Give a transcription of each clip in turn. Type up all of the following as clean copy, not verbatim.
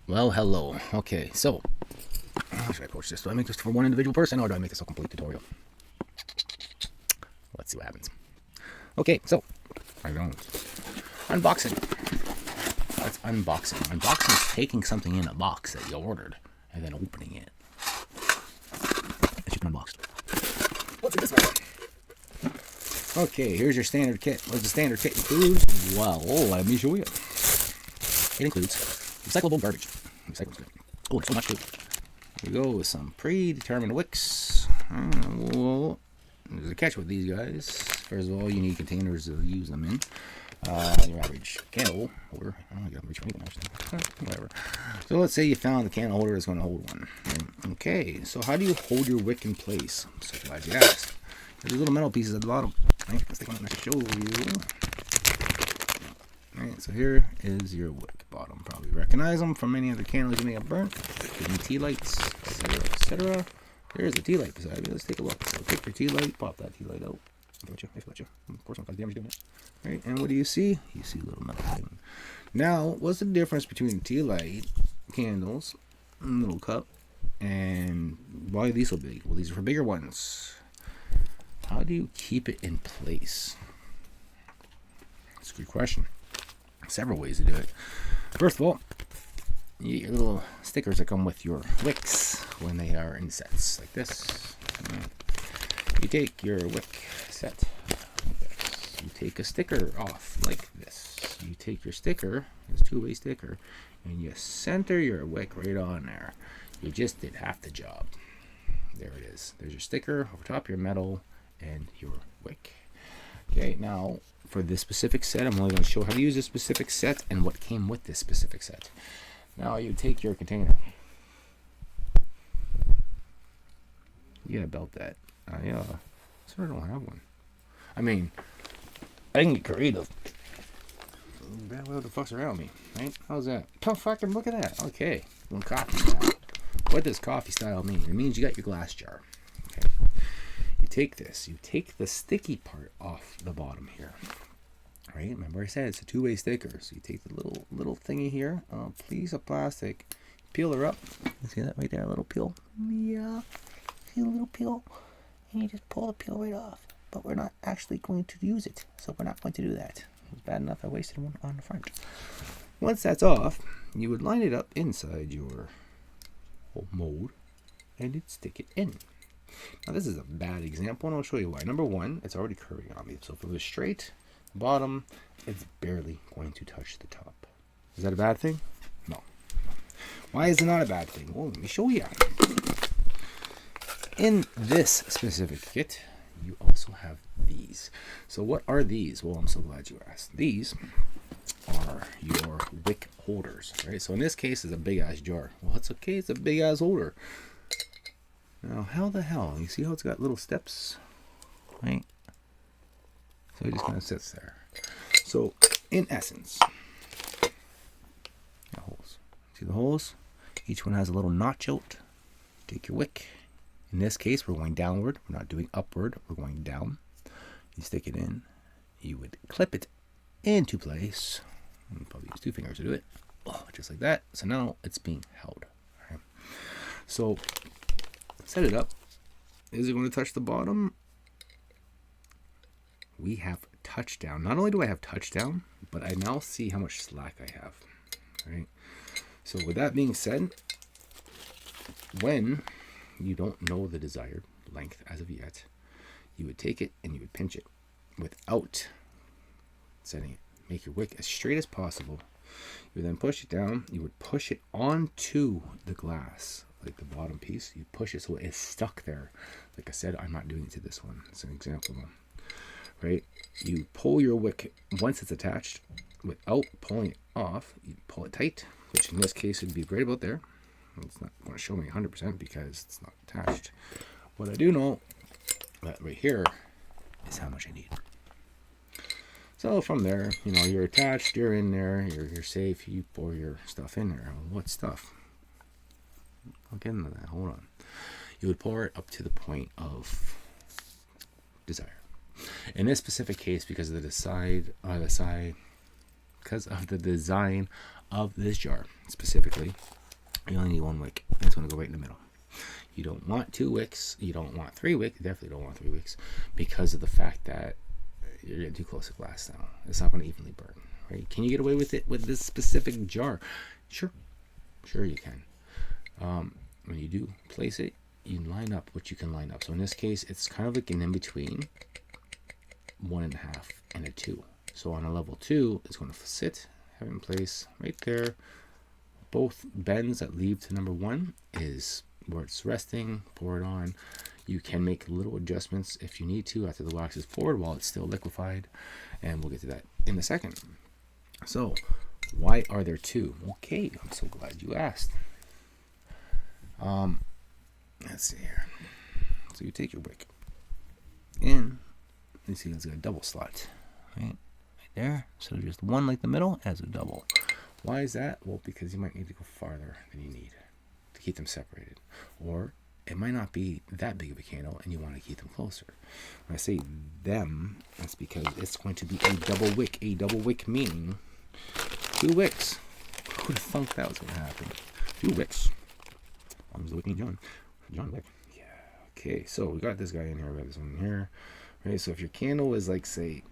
Well, hello. Okay, so how should I approach this? Do I make this for one individual person, or do I make this a complete tutorial? Let's see what happens. Okay, so I don't unboxing. Let's unbox it. Unboxing is taking something in a box that you ordered and then opening it. As you can unbox. What's in this one? Okay, here's your standard kit. What does the standard kit include? Well, let me show you. It includes recyclable garbage. Recyclable good. Oh, so much too. We go with some predetermined wicks. Well, there's a catch with these guys. First of all, you need containers to use them in. Your average candle holder. I don't think I reach for anything actually. Whatever. So let's say you found the candle holder that's going to hold one. Okay, so how do you hold your wick in place? I'm so glad you asked. There's little metal pieces at the bottom. Right, let's take one and show you. Alright, so here is your wick bottom. Probably recognize them from any other candles you may have burnt. Give me tea lights, etc., etc. There's the tea light beside me. Let's take a look. So take your tea light, pop that tea light out. I got you. Of course, I'm not damage doing it. Right, and what do you see? You see a little metal thing. Now, what's the difference between the tea light, candles, little cup, and why are these so big? Well, these are for bigger ones. How do you keep it in place? That's a good question. Several ways to do it. First of all, you get your little stickers that come with your wicks when they are in sets like this. You take your wick set like this. You take a sticker off like this. You take your sticker, this two-way sticker, and you center your wick right on there. You just did half the job. There it is. There's your sticker over top your metal and your wick. Okay, now for this specific set, I'm only going to show how to use this specific set and what came with this specific set. Now you take your container. You gotta belt that. Yeah, sort of don't have one. I mean, I can get creative. Bad way to fucks around me, right? How's that? Oh, fucking look at that. Okay, one coffee style. What does coffee style mean? It means you got your glass jar. Okay. You take this. You take the sticky part off the bottom here. Right? Remember I said it's a two-way sticker. So you take the little thingy here, piece of plastic, peel her up. You see that right there, a little peel? Yeah. See a little peel? And you just pull the peel right off. But we're not actually going to use it, so we're not going to do that. It was bad enough I wasted one on the front. Once that's off, you would line it up inside your mold and you'd stick it in. Now this is a bad example and I'll show you why. Number one, it's already curving on me. So if it was straight, bottom, it's barely going to touch the top. Is that a bad thing? No. Why is it not a bad thing? Well, let me show you. In this specific kit, you also have these. So what are these? Well, I'm so glad you asked. These are your wick holders, right? So in this case, it's a big ass jar. Well, it's okay. It's a big ass holder. Now, how the hell? You see how it's got little steps, right? So it just kind of sits there. So, in essence, the holes. See the holes? Each one has a little notch out. Take your wick. In this case, we're going downward. We're not doing upward. We're going down. You stick it in. You would clip it into place. You probably use two fingers to do it. Oh, just like that. So now it's being held. Right. So, set it up. Is it going to touch the bottom? We have touchdown. Not only do I have touchdown, but I now see how much slack I have. Right. So with that being said, when you don't know the desired length as of yet, you would take it and you would pinch it without setting it. Make your wick as straight as possible. You would then push it down. You would push it onto the glass, like the bottom piece. You push it so it's stuck there. Like I said, I'm not doing it to this one. It's an example though. Right? You pull your wick once it's attached without pulling it off. You pull it tight, which in this case would be right about there. It's not going to show me 100% because it's not attached. What I do know, that right here is how much I need. So from there, you know, you're attached, you're in there, you're safe, you pour your stuff in there. What stuff? I'll get into that, hold on. You would pour it up to the point of desire. In this specific case, because of because of the design of this jar specifically, You only need 1 wick. It's going to go right in the middle. You don't want 2 wicks. You don't want 3 wicks. You definitely don't want 3 wicks because of the fact that you're getting too close to glass now. It's not going to evenly burn. Right? Can you get away with it with this specific jar? Sure. Sure you can. When you do place it, you line up what you can line up. So in this case, it's kind of like an in-between 1.5 and a 2. So on a level 2, it's going to sit, have it in place right there. Both bends that lead to number 1 is where it's resting. Pour it on. You can make little adjustments if you need to after the wax is poured while it's still liquefied, and we'll get to that in a second. So why are there 2? Okay, I'm so glad you asked. Let's see here. So you take your wick in. You see it's got a double slot, right there. So just 1 like the middle as a double. Why is that? Well, because you might need to go farther than you need to keep them separated, or it might not be that big of a candle and you want to keep them closer. When I say them, that's because it's going to be a double wick. A double wick meaning 2 wicks. Who would have thunk that was going to happen? 2 wicks. Long as the wick ain't John Wick. Yeah. Okay. So we got this guy in here. We got this one in here. Right. So if your candle is like, say,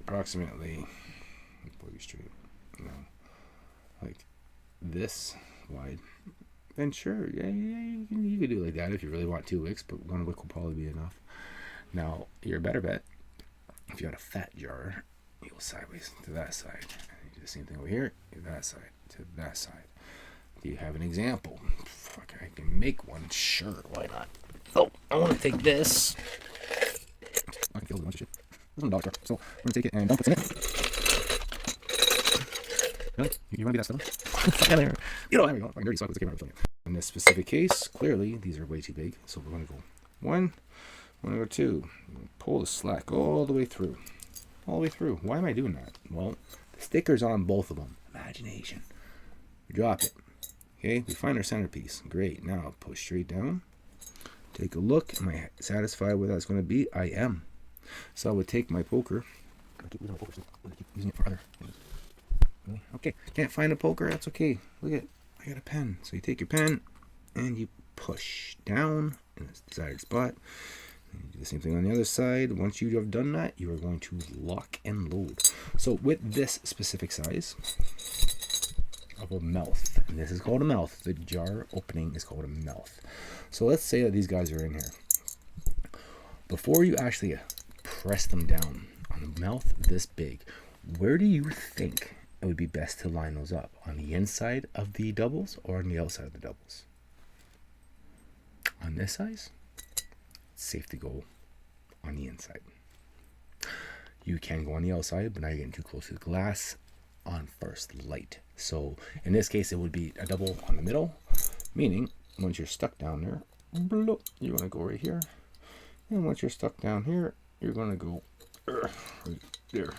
approximately, pull you straight, like this wide, then sure, yeah, you can do it like that if you really want 2 wicks, but 1 wick will probably be enough. Now, your better bet, if you got a fat jar, you go sideways to that side. And you do the same thing over here, that side to that side. Do you have an example? Fuck, I can make one. Sure, why not? Oh, I want to take this. I can kill a bunch of shit. This is a dog jar, so I'm going to take it and dump what's in it. Really? You want to be that stuff? There we go. I can dirty sock. Let's get it. In this specific case, clearly these are way too big, so we're going to go 1, we're going to go 2. Pull the slack all the way through. All the way through. Why am I doing that? Well, the sticker's on both of them. Imagination. We drop it. Okay, we find our centerpiece. Great. Now I'll push straight down. Take a look. Am I satisfied with how it's going to be? I am. So I would take my poker. I keep using it for other things. Okay, can't find a poker, that's okay. Look at, I got a pen. So you take your pen and you push down in the desired spot. And you do the same thing on the other side. Once you have done that, you are going to lock and load. So with this specific size of a mouth, and this is called a mouth, the jar opening is called a mouth. So let's say that these guys are in here. Before you actually press them down on a mouth this big, where do you think it would be best to line those up? On the inside of the doubles or on the outside of the doubles? On this size, it's safe to go on the inside. You can go on the outside, but now you're getting too close to the glass on first light. So in this case, it would be a double on the middle, meaning once you're stuck down there, bloop, you're going to go right here. And once you're stuck down here, you're going to go right there.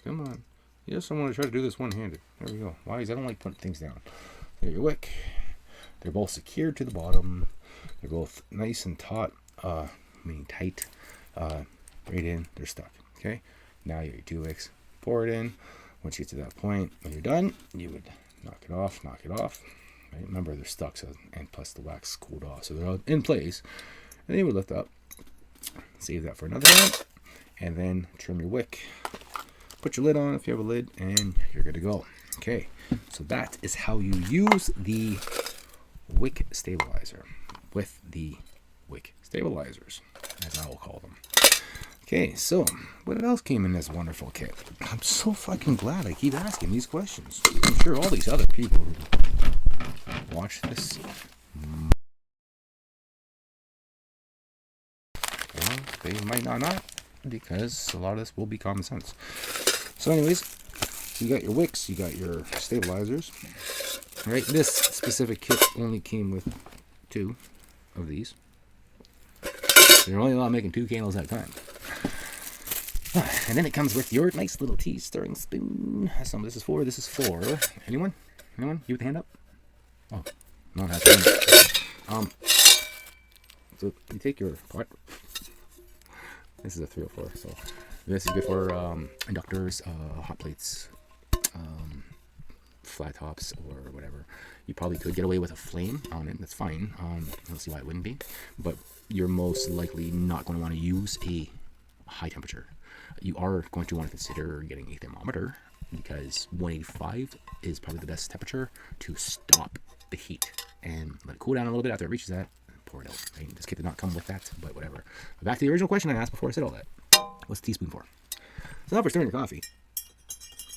Come on. Yes, I'm going to try to do this one-handed. There we go. Why? Because I don't like putting things down. There your wick. They're both secured to the bottom. They're both nice and taut, meaning tight. Right in. They're stuck. Okay? Now you have your 2 wicks. Pour it in. Once you get to that point, when you're done, you would knock it off. Right? Remember, they're stuck, so, and plus the wax cooled off. So they're all in place. And then you would lift up. Save that for another one. And then trim your wick. Put your lid on if you have a lid, and you're good to go. Okay, so that is how you use the wick stabilizer with the wick stabilizers, as I will call them. Okay, so what else came in this wonderful kit? I'm so fucking glad I keep asking these questions. I'm sure all these other people who watch this, well, they might not, because a lot of this will be common sense. So anyways, you got your wicks, you got your stabilizers. Right, this specific kit only came with 2 of these. You're only allowed making 2 candles at a time. And then it comes with your nice little tea stirring spoon. That's what this is for. This is for anyone? Anyone? You with the hand up? Oh, no, that's so you take your pot. This is a 304, so this is good for inductors, hot plates, flat tops or whatever, you probably could get away with a flame on it. That's fine. I don't see why it wouldn't be. But you're most likely not going to want to use a high temperature. You are going to want to consider getting a thermometer, because 185 is probably the best temperature to stop the heat and let it cool down a little bit after it reaches that. Pour it out. Right? This kit did not come with that, but whatever. But back to the original question I asked before I said all that. What's a teaspoon for? It's not for stirring your coffee.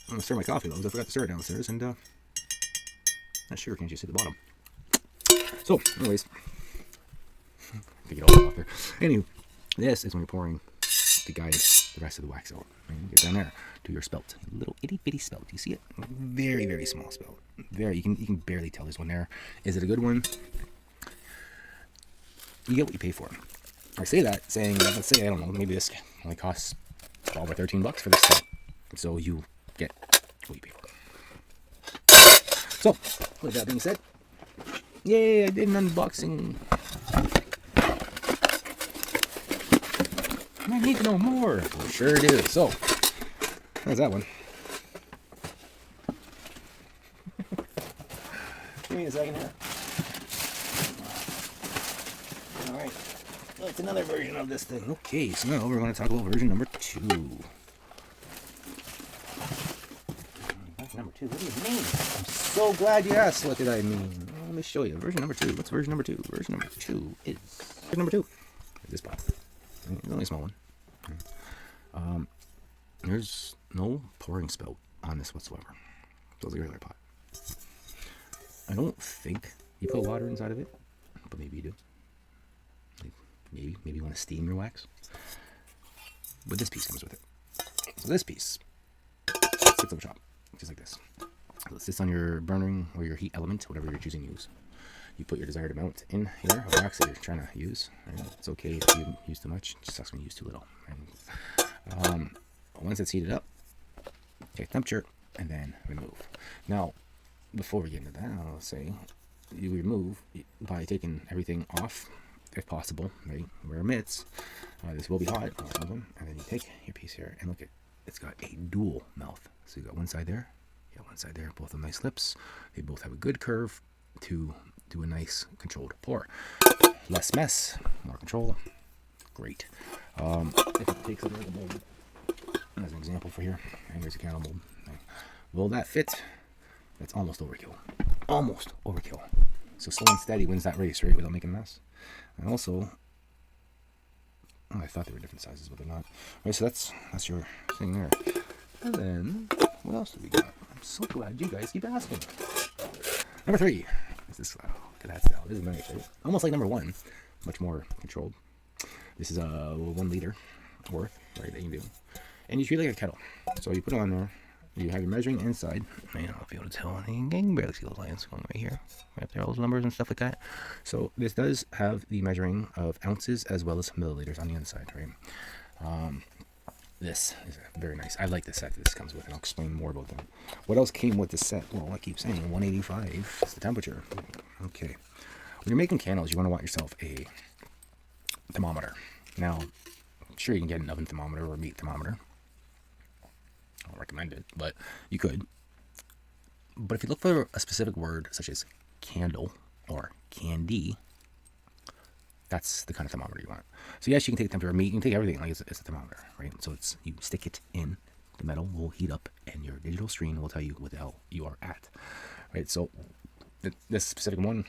I'm going to stir my coffee though, because I forgot to stir it downstairs, and that sugar cane just hit the bottom. So, anyways, pick it all off there. Anyway, this is when you're pouring to guide the rest of the wax out. And you get down there to your spelt, little itty bitty spelt. You see it? Very, very small spelt. Very, you can barely tell there's one there. Is it a good one? You get what you pay for. I say that saying, let's say, I don't know, maybe this only costs $12 or $13 for this set. So you get what you pay for. So, with that being said, yay, I did an unboxing. I need to know more. We sure do. So, there's that one. Give me a second here. Alright. Well, it's another version of this thing. Okay, so now we're going to talk about version number 2. Version number 2? What do you mean? I'm so glad you asked. What did I mean? Well, let me show you. Version number 2. What's version number 2? Version number 2 is... Version number 2. This pot. It's only a small one. There's no pouring spout on this whatsoever. So it's a regular pot. I don't think you put water inside of it, but maybe you do. Maybe you want to steam your wax. But this piece comes with it. So this piece sits on the top, just like this. So it sits on your burning or your heat element, whatever you're choosing to use. You put your desired amount in here of wax that you're trying to use. Right? It's okay if you use too much. It just sucks when you use too little. And, once it's heated up, take temperature and then remove. Now, before we get into that, I'll say you remove by taking everything off, if possible. Right? Wear mitts. This will be hot, and then you take your piece here and look at. It's got a dual mouth. So you got one side there, you got one side there. Both have nice lips. They both have a good curve to do a nice controlled pour. Less mess, more control. Great. If it takes a little mold, as an example for here, and there's a candle mold. Will that fit? That's almost overkill. Almost overkill. So slow and steady wins that race, right? Without making a mess. And also, oh, I thought they were different sizes, but they're not. Right, so that's your thing there. And then, what else do we got? I'm so glad you guys keep asking. Number 3. Is this, oh, look at that style. This is nice, right? Almost like number 1. Much more controlled. This is a 1 liter worth, right, that you can do. And you treat it like a kettle. So you put it on there. You have your measuring inside. I don't know if you'll be able to tell. You can barely see those lines going right here. Right there, all those numbers and stuff like that. So this does have the measuring of ounces as well as milliliters on the inside, right? This is very nice. I like the set that this comes with, and I'll explain more about that. What else came with this set? Well, I keep saying 185 is the temperature. Okay. When you're making candles, you want to want yourself a thermometer. Now, sure, you can get an oven thermometer or a meat thermometer. I don't recommend it, but you could. But if you look for a specific word such as candle or candy, that's the kind of thermometer you want. So yes, you can take the temperature of meat, you can take everything like it's a thermometer, right? So it's, you stick it in, the metal will heat up, and your digital screen will tell you what the hell you are at, right? So this specific one,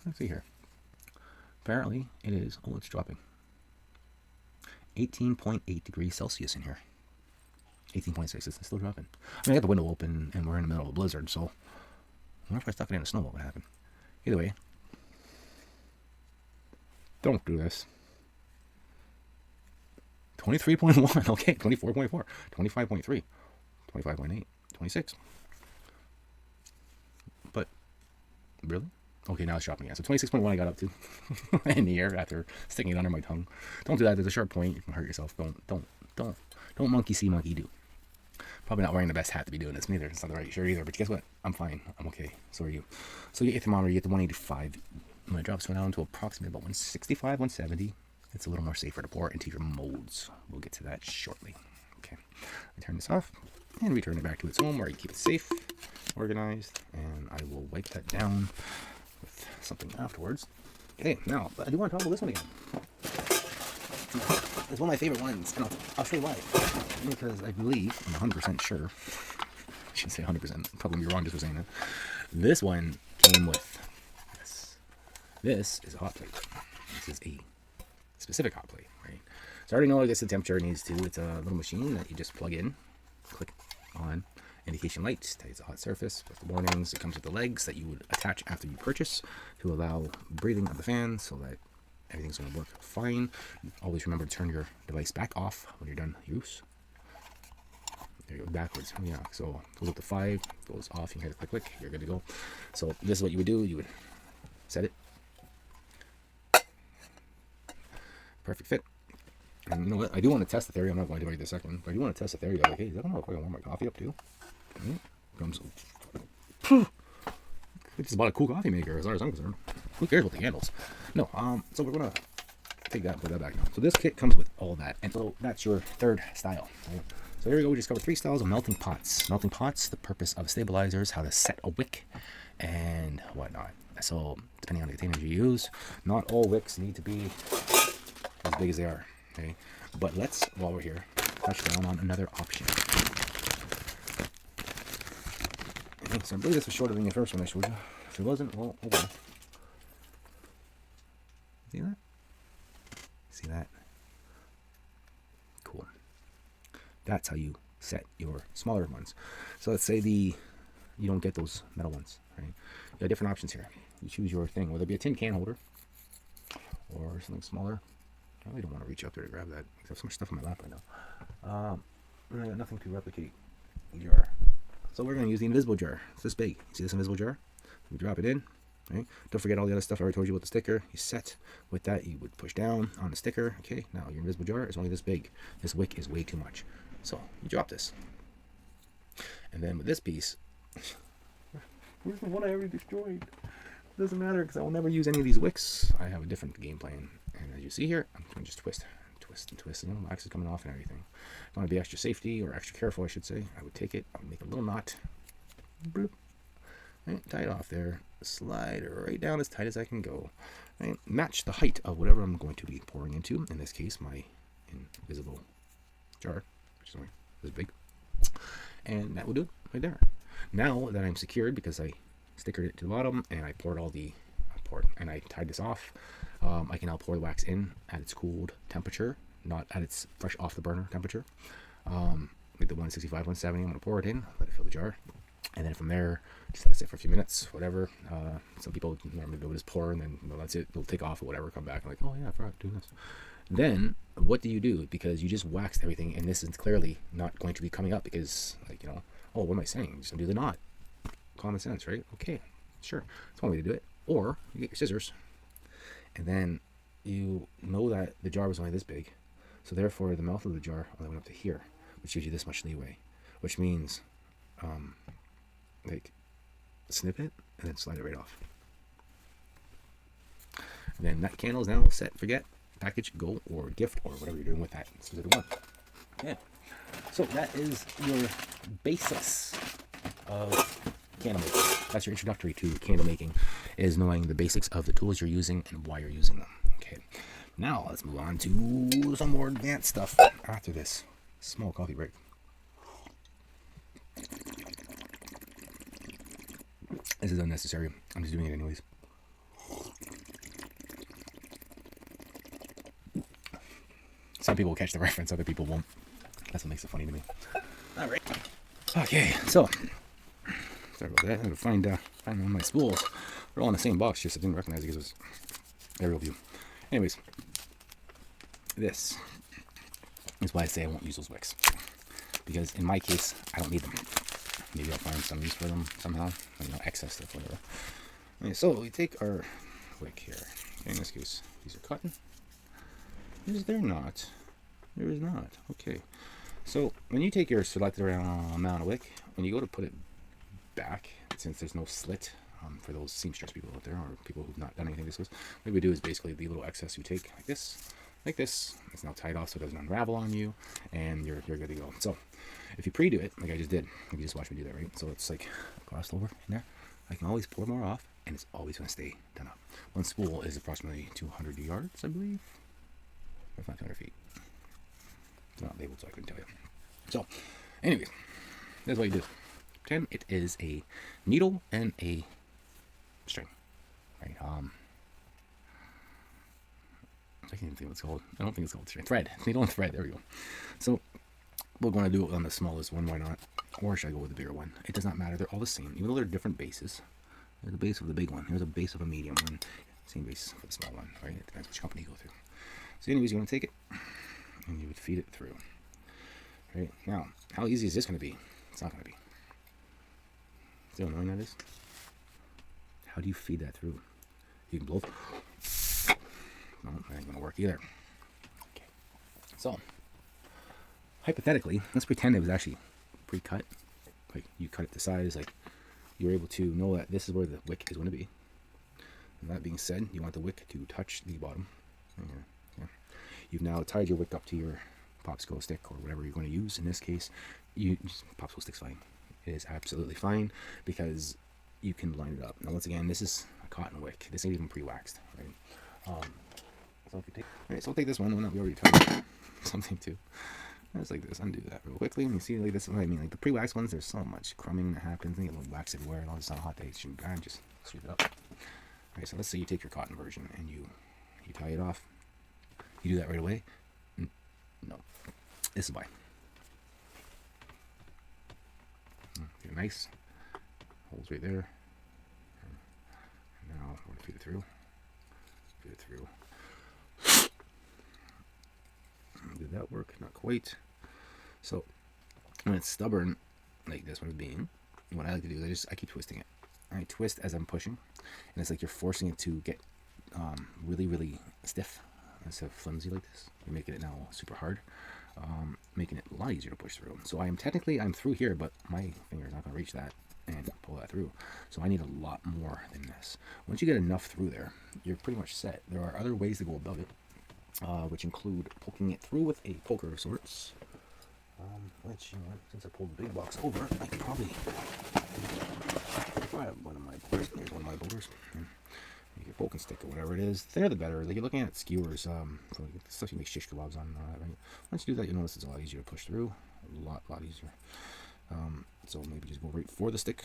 let's see here. Apparently it is, oh, it's dropping. 18.8 degrees Celsius in here. 18.6, it's still dropping. I mean, I got the window open and we're in the middle of a blizzard, so I wonder if I stuck it in the snow, what would happen? Either way, don't do this. 23.1, okay, 24.4, 25.3, 25.8, 26. But, really? Okay, now it's dropping again. So 26.1 I got up to in the air after sticking it under my tongue. Don't do that. There's a sharp point. You can hurt yourself. Don't monkey see, monkey do. Probably not wearing the best hat to be doing this neither. It's not the right shirt either. But guess what? I'm fine. I'm okay. So are you. So you get your thermometer. You get the 185. When it drops down to approximately about 165, 170, it's a little more safer to pour into your molds. We'll get to that shortly. Okay. I turn this off and return it back to its home where you keep it safe. organized, and I will wipe that down with something afterwards. Okay, now, but I do want to talk about this one again. It's one of my favorite ones, and I'll show you why. Because I believe, I'm 100% sure, I shouldn't say 100%, probably be wrong just for saying that. This one came with this. This is a hot plate. This is a specific hot plate, right? So I already know I guess the temperature it needs to. It's a little machine that you just plug in, click on, indication light, tells a hot surface with the warnings. It comes with the legs that you would attach after you purchase to allow breathing of the fan so that everything's going to work fine. Always remember to turn your device back off when you're done use. There you go, backwards. Yeah, so goes up to 5, goes off, you can hit a click, you're good to go. So this is what you would do. You would set it. Perfect fit. And you know what? I do want to test the theory. I'm not going to do it right this second. But I do want to test the theory. Like, hey, is that going to look like I warm my coffee up too? Comes. It's about a cool coffee maker as far as I'm concerned. Who cares about the handles? No. So we're gonna take that and put that back now. So this kit comes with all that, and so that's your third style. Right? So here we go. We just covered 3 styles of melting pots. Melting pots, the purpose of stabilizers, how to set a wick, and whatnot. So depending on the containers you use, not all wicks need to be as big as they are. Okay, but let's, while we're here, touch down on another option. Okay, so I believe this was shorter than the first one I showed you. If it wasn't, well, oh well. See that? See that? Cool. That's how you set your smaller ones. So let's say you don't get those metal ones, right? You have different options here. You choose your thing, whether it be a tin can holder or something smaller. I really don't want to reach up there to grab that. I have so much stuff on my lap right now. I got nothing to replicate the jar. So we're going to use the invisible jar. It's this big. See this invisible jar? We drop it in. Right? Don't forget all the other stuff I already told you about the sticker. You set with that. You would push down on the sticker. Okay, now your invisible jar is only this big. This wick is way too much. So you drop this. And then with this piece, where's the one I already destroyed? Doesn't matter because I will never use any of these wicks. I have a different game plan. And as you see here, I'm going to just twist and twist. You know, wax is coming off and everything. If I want to be extra safety or extra careful, I should say, I would take it, I would make a little knot. Bloop. Right, tie it off there. Slide right down as tight as I can go. Right, match the height of whatever I'm going to be pouring into. In this case, my invisible jar, which is only this big. And that will do it right there. Now that I'm secured because I stickered it to the bottom and I poured and I tied this off, I can now pour the wax in at its cooled temperature, not at its fresh off the burner temperature. Like the 165, 170, I'm going to pour it in, let it fill the jar. And then from there, just let it sit for a few minutes, whatever. Some people normally go just pour and then that's it. They'll take off or whatever, come back and like, oh yeah, I forgot to do this. Then what do you do? Because you just waxed everything and this is clearly not going to be coming up because, like, you know, oh, what am I saying? Just undo the knot. Common sense, right? Okay, sure. That's one way to do it. Or you get your scissors and then you know that the jar was only this big. So therefore the mouth of the jar only went up to here, which gives you this much leeway, which means like snip it and then slide it right off. And then that candle is now set, forget, package, go, or gift, or whatever you're doing with that specific one. Yeah. So that is your basics of candle making. That's your introductory to candle making, is knowing the basics of the tools you're using and why you're using them. Okay. Now let's move on to some more advanced stuff after this small coffee break. This is unnecessary. I'm just doing it anyways. Some people will catch the reference, other people won't. That's what makes it funny to me. Alright. Okay, so sorry about that. I had to find one of my spools. They're all in the same box, just I didn't recognize it because it was aerial view. Anyways, this is why I say I won't use those wicks. Because in my case, I don't need them. Maybe I'll find some use for them somehow. You know, excess stuff, whatever. Okay, so we take our wick here. Okay, in this case, these are cotton. Is there not? There is not. Okay. So when you take your selected amount of wick, when you go to put it back, since there's no slit for those seamstress people out there or people who've not done anything this way, what we do is basically the little excess you take like this, like this. It's now tied off so it doesn't unravel on you, and you're good to go. So if you pre-do it, like I just did, you just watch me do that, right? So it's like crossed over in there. I can always pour more off, and it's always going to stay done up. One spool is approximately 200 yards, I believe, or 500 feet. It's not labeled, so I couldn't tell you. So, anyways, that's what you do. Pretend it is a needle and a string, right? I can't even think what it's called. I don't think it's called string. Thread. Needle and thread. There we go. So we're going to do it on the smallest one. Why not? Or should I go with the bigger one? It does not matter. They're all the same, even though they're different bases. There's a base of the big one. Here's a base of a medium one. Same base for the small one, right? It depends which company you go through. So anyways, you're going to take it and you would feed it through. Right? Now, how easy is this going to be? It's not going to be. See how annoying that is? How do you feed that through? You can blow. No, that ain't going to work either. Okay. So, hypothetically, let's pretend it was actually pre-cut. Like, you cut it to size, like, you're able to know that this is where the wick is going to be. And that being said, you want the wick to touch the bottom. Yeah. You've now tied your wick up to your popsicle stick or whatever you're going to use. In this case, popsicle stick's fine. It is absolutely fine because you can line it up. Now, once again, this is a cotton wick. This ain't even pre-waxed, right? So if you take, right, so we'll take this one that we already tied something to. Just like this, undo that real quickly. And you see, like this is what I mean. Like the pre-wax ones, there's so much crumbing that happens. And you get a little wax everywhere. And all this on a hot day, you should just sweep it up. All right, so let's say you take your cotton version and you tie it off. You do that right away. No, this is why. Get nice holes right there. And now we're gonna feed it through. Feed it through. Did that work? Not quite. So when it's stubborn, like this one being, what I like to do is I keep twisting it. I twist as I'm pushing, and it's like you're forcing it to get really, really stiff instead of flimsy like this. You're making it now super hard, making it a lot easier to push through. So I'm through here, but my finger is not going to reach that and pull that through. So I need a lot more than this. Once you get enough through there, you're pretty much set. There are other ways to go about it. Which include poking it through with a poker of sorts. Which, you know, since I pulled the big box over, I can probably have one of my boulders. Here's one of my boulders. You get poking stick or whatever it is. The thinner the better. Like you're looking at skewers, so like the stuff you make shish kebabs on and all that, right? Once you do that, you'll notice it's a lot easier to push through. A lot easier. So maybe just go right for the stick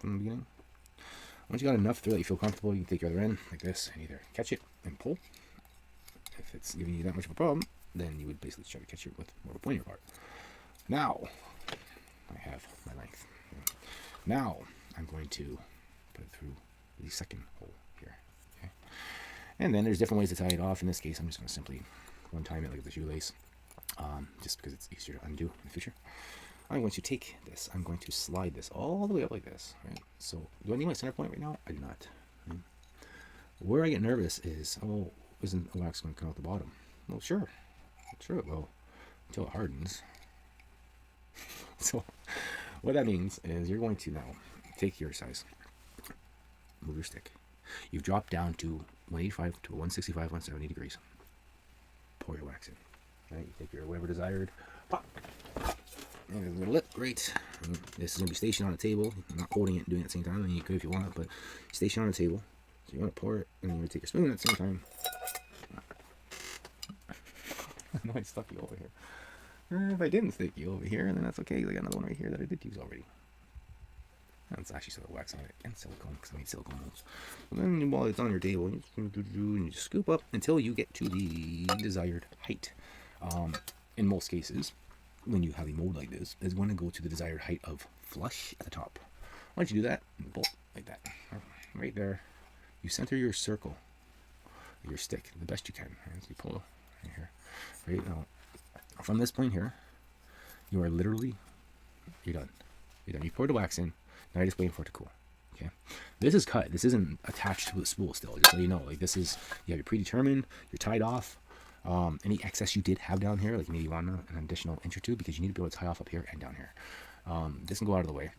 from the beginning. Once you got enough through that you feel comfortable, you can take your other end like this and either catch it and pull. If it's giving you that much of a problem, then you would basically try to catch it with more of a pointier part. Now, I have my length. Now, I'm going to put it through the second hole here. Okay? And then there's different ways to tie it off. In this case, I'm just going to simply one-time it like the shoelace, just because it's easier to undo in the future. I'm going to take this. I'm going to slide this all the way up like this. Right? So, do I need my center point right now? I do not. Where I get nervous is, isn't the wax going to come out the bottom? Well, sure it will, until it hardens. So what that means is you're going to now take your size, move your stick. You've dropped down to 185 to 165, 170 degrees. Pour your wax in. Right? You take your whatever desired. Pop. And it's going to look great. And this is going to be stationed on a table. I'm not holding it and doing it at the same time. I mean, you could if you want, but station on a table. So you want to pour it, and then you're going to take your spoon at the same time. I know I stuck you over here. If I didn't stick you over here, then that's okay. I got another one right here that I did use already. And it's actually still wax on it and silicone because I made silicone holes. And then while it's on your table, you just scoop up until you get to the desired height. In most cases, when you have a mold like this, is going to go to the desired height of flush at the top. Once you do that, bolt like that, right there. You center your circle, your stick, the best you can. As you pull right here, right now, from this point here, you are literally, you're done. You're done. You poured the wax in. Now you're just waiting for it to cool. Okay, this is cut. This isn't attached to the spool still. Just so you know, like this is, you have it predetermined. You're tied off. Any excess you did have down here, like maybe you want an additional inch or two because you need to be able to tie off up here and down here. This can go out of the way.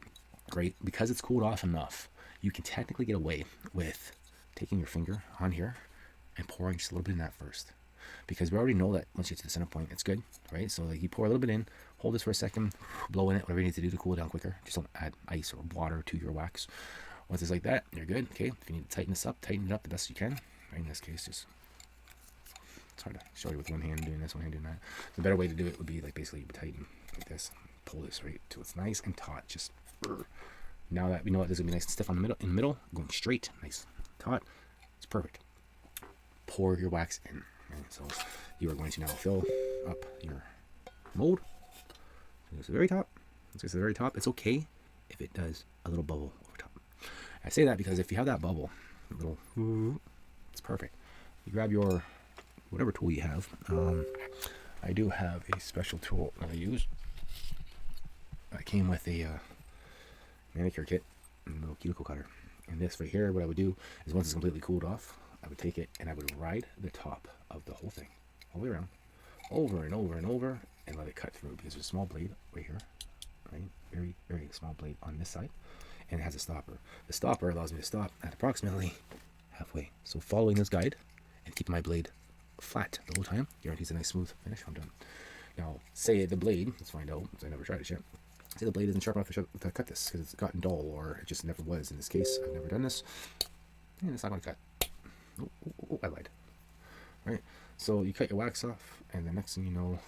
Great, because it's cooled off enough, you can technically get away with taking your finger on here and pouring just a little bit in that first. because we already know that once you get to the center point, it's good, right? So like you pour a little bit in, hold this for a second, blow in it, whatever you need to do to cool it down quicker. Just don't add ice or water to your wax. Once it's like that, you're good. Okay, if you need to tighten this up, tighten it up the best you can. Right, in this case, just it's hard to show you with one hand doing this, one hand doing that. The better way to do it would be like basically you tighten like this, pull this right till it's nice and taut. Just now that we know that this is gonna be nice and stiff on the middle, going straight, nice, taut. It's perfect. Pour your wax in. Right? So you are going to now fill up your mold. It's the very top. It's the very top. It's okay if it does a little bubble over top. I say that because if you have that bubble, a little, it's perfect. You grab your whatever tool you have. I do have a special tool that I use. I came with a manicure kit and a little cuticle cutter. And this right here, what I would do is once it's completely cooled off, I would take it and I would ride the top of the whole thing all the way around, over and over and over, and let it cut through, because there's a small blade right here, right? Very, very small blade on this side, and it has a stopper. The stopper allows me to stop at approximately halfway. So following this guide and keeping my blade flat the whole time guarantees a nice smooth finish. I'm done. Now, say the blade, let's find out, because I never tried it yet. Say the blade isn't sharp enough to cut this because it's gotten dull, or it just never was. In this case, I've never done this, and it's not going to cut. Oh, I lied. Right, so you cut your wax off, and the next thing you know,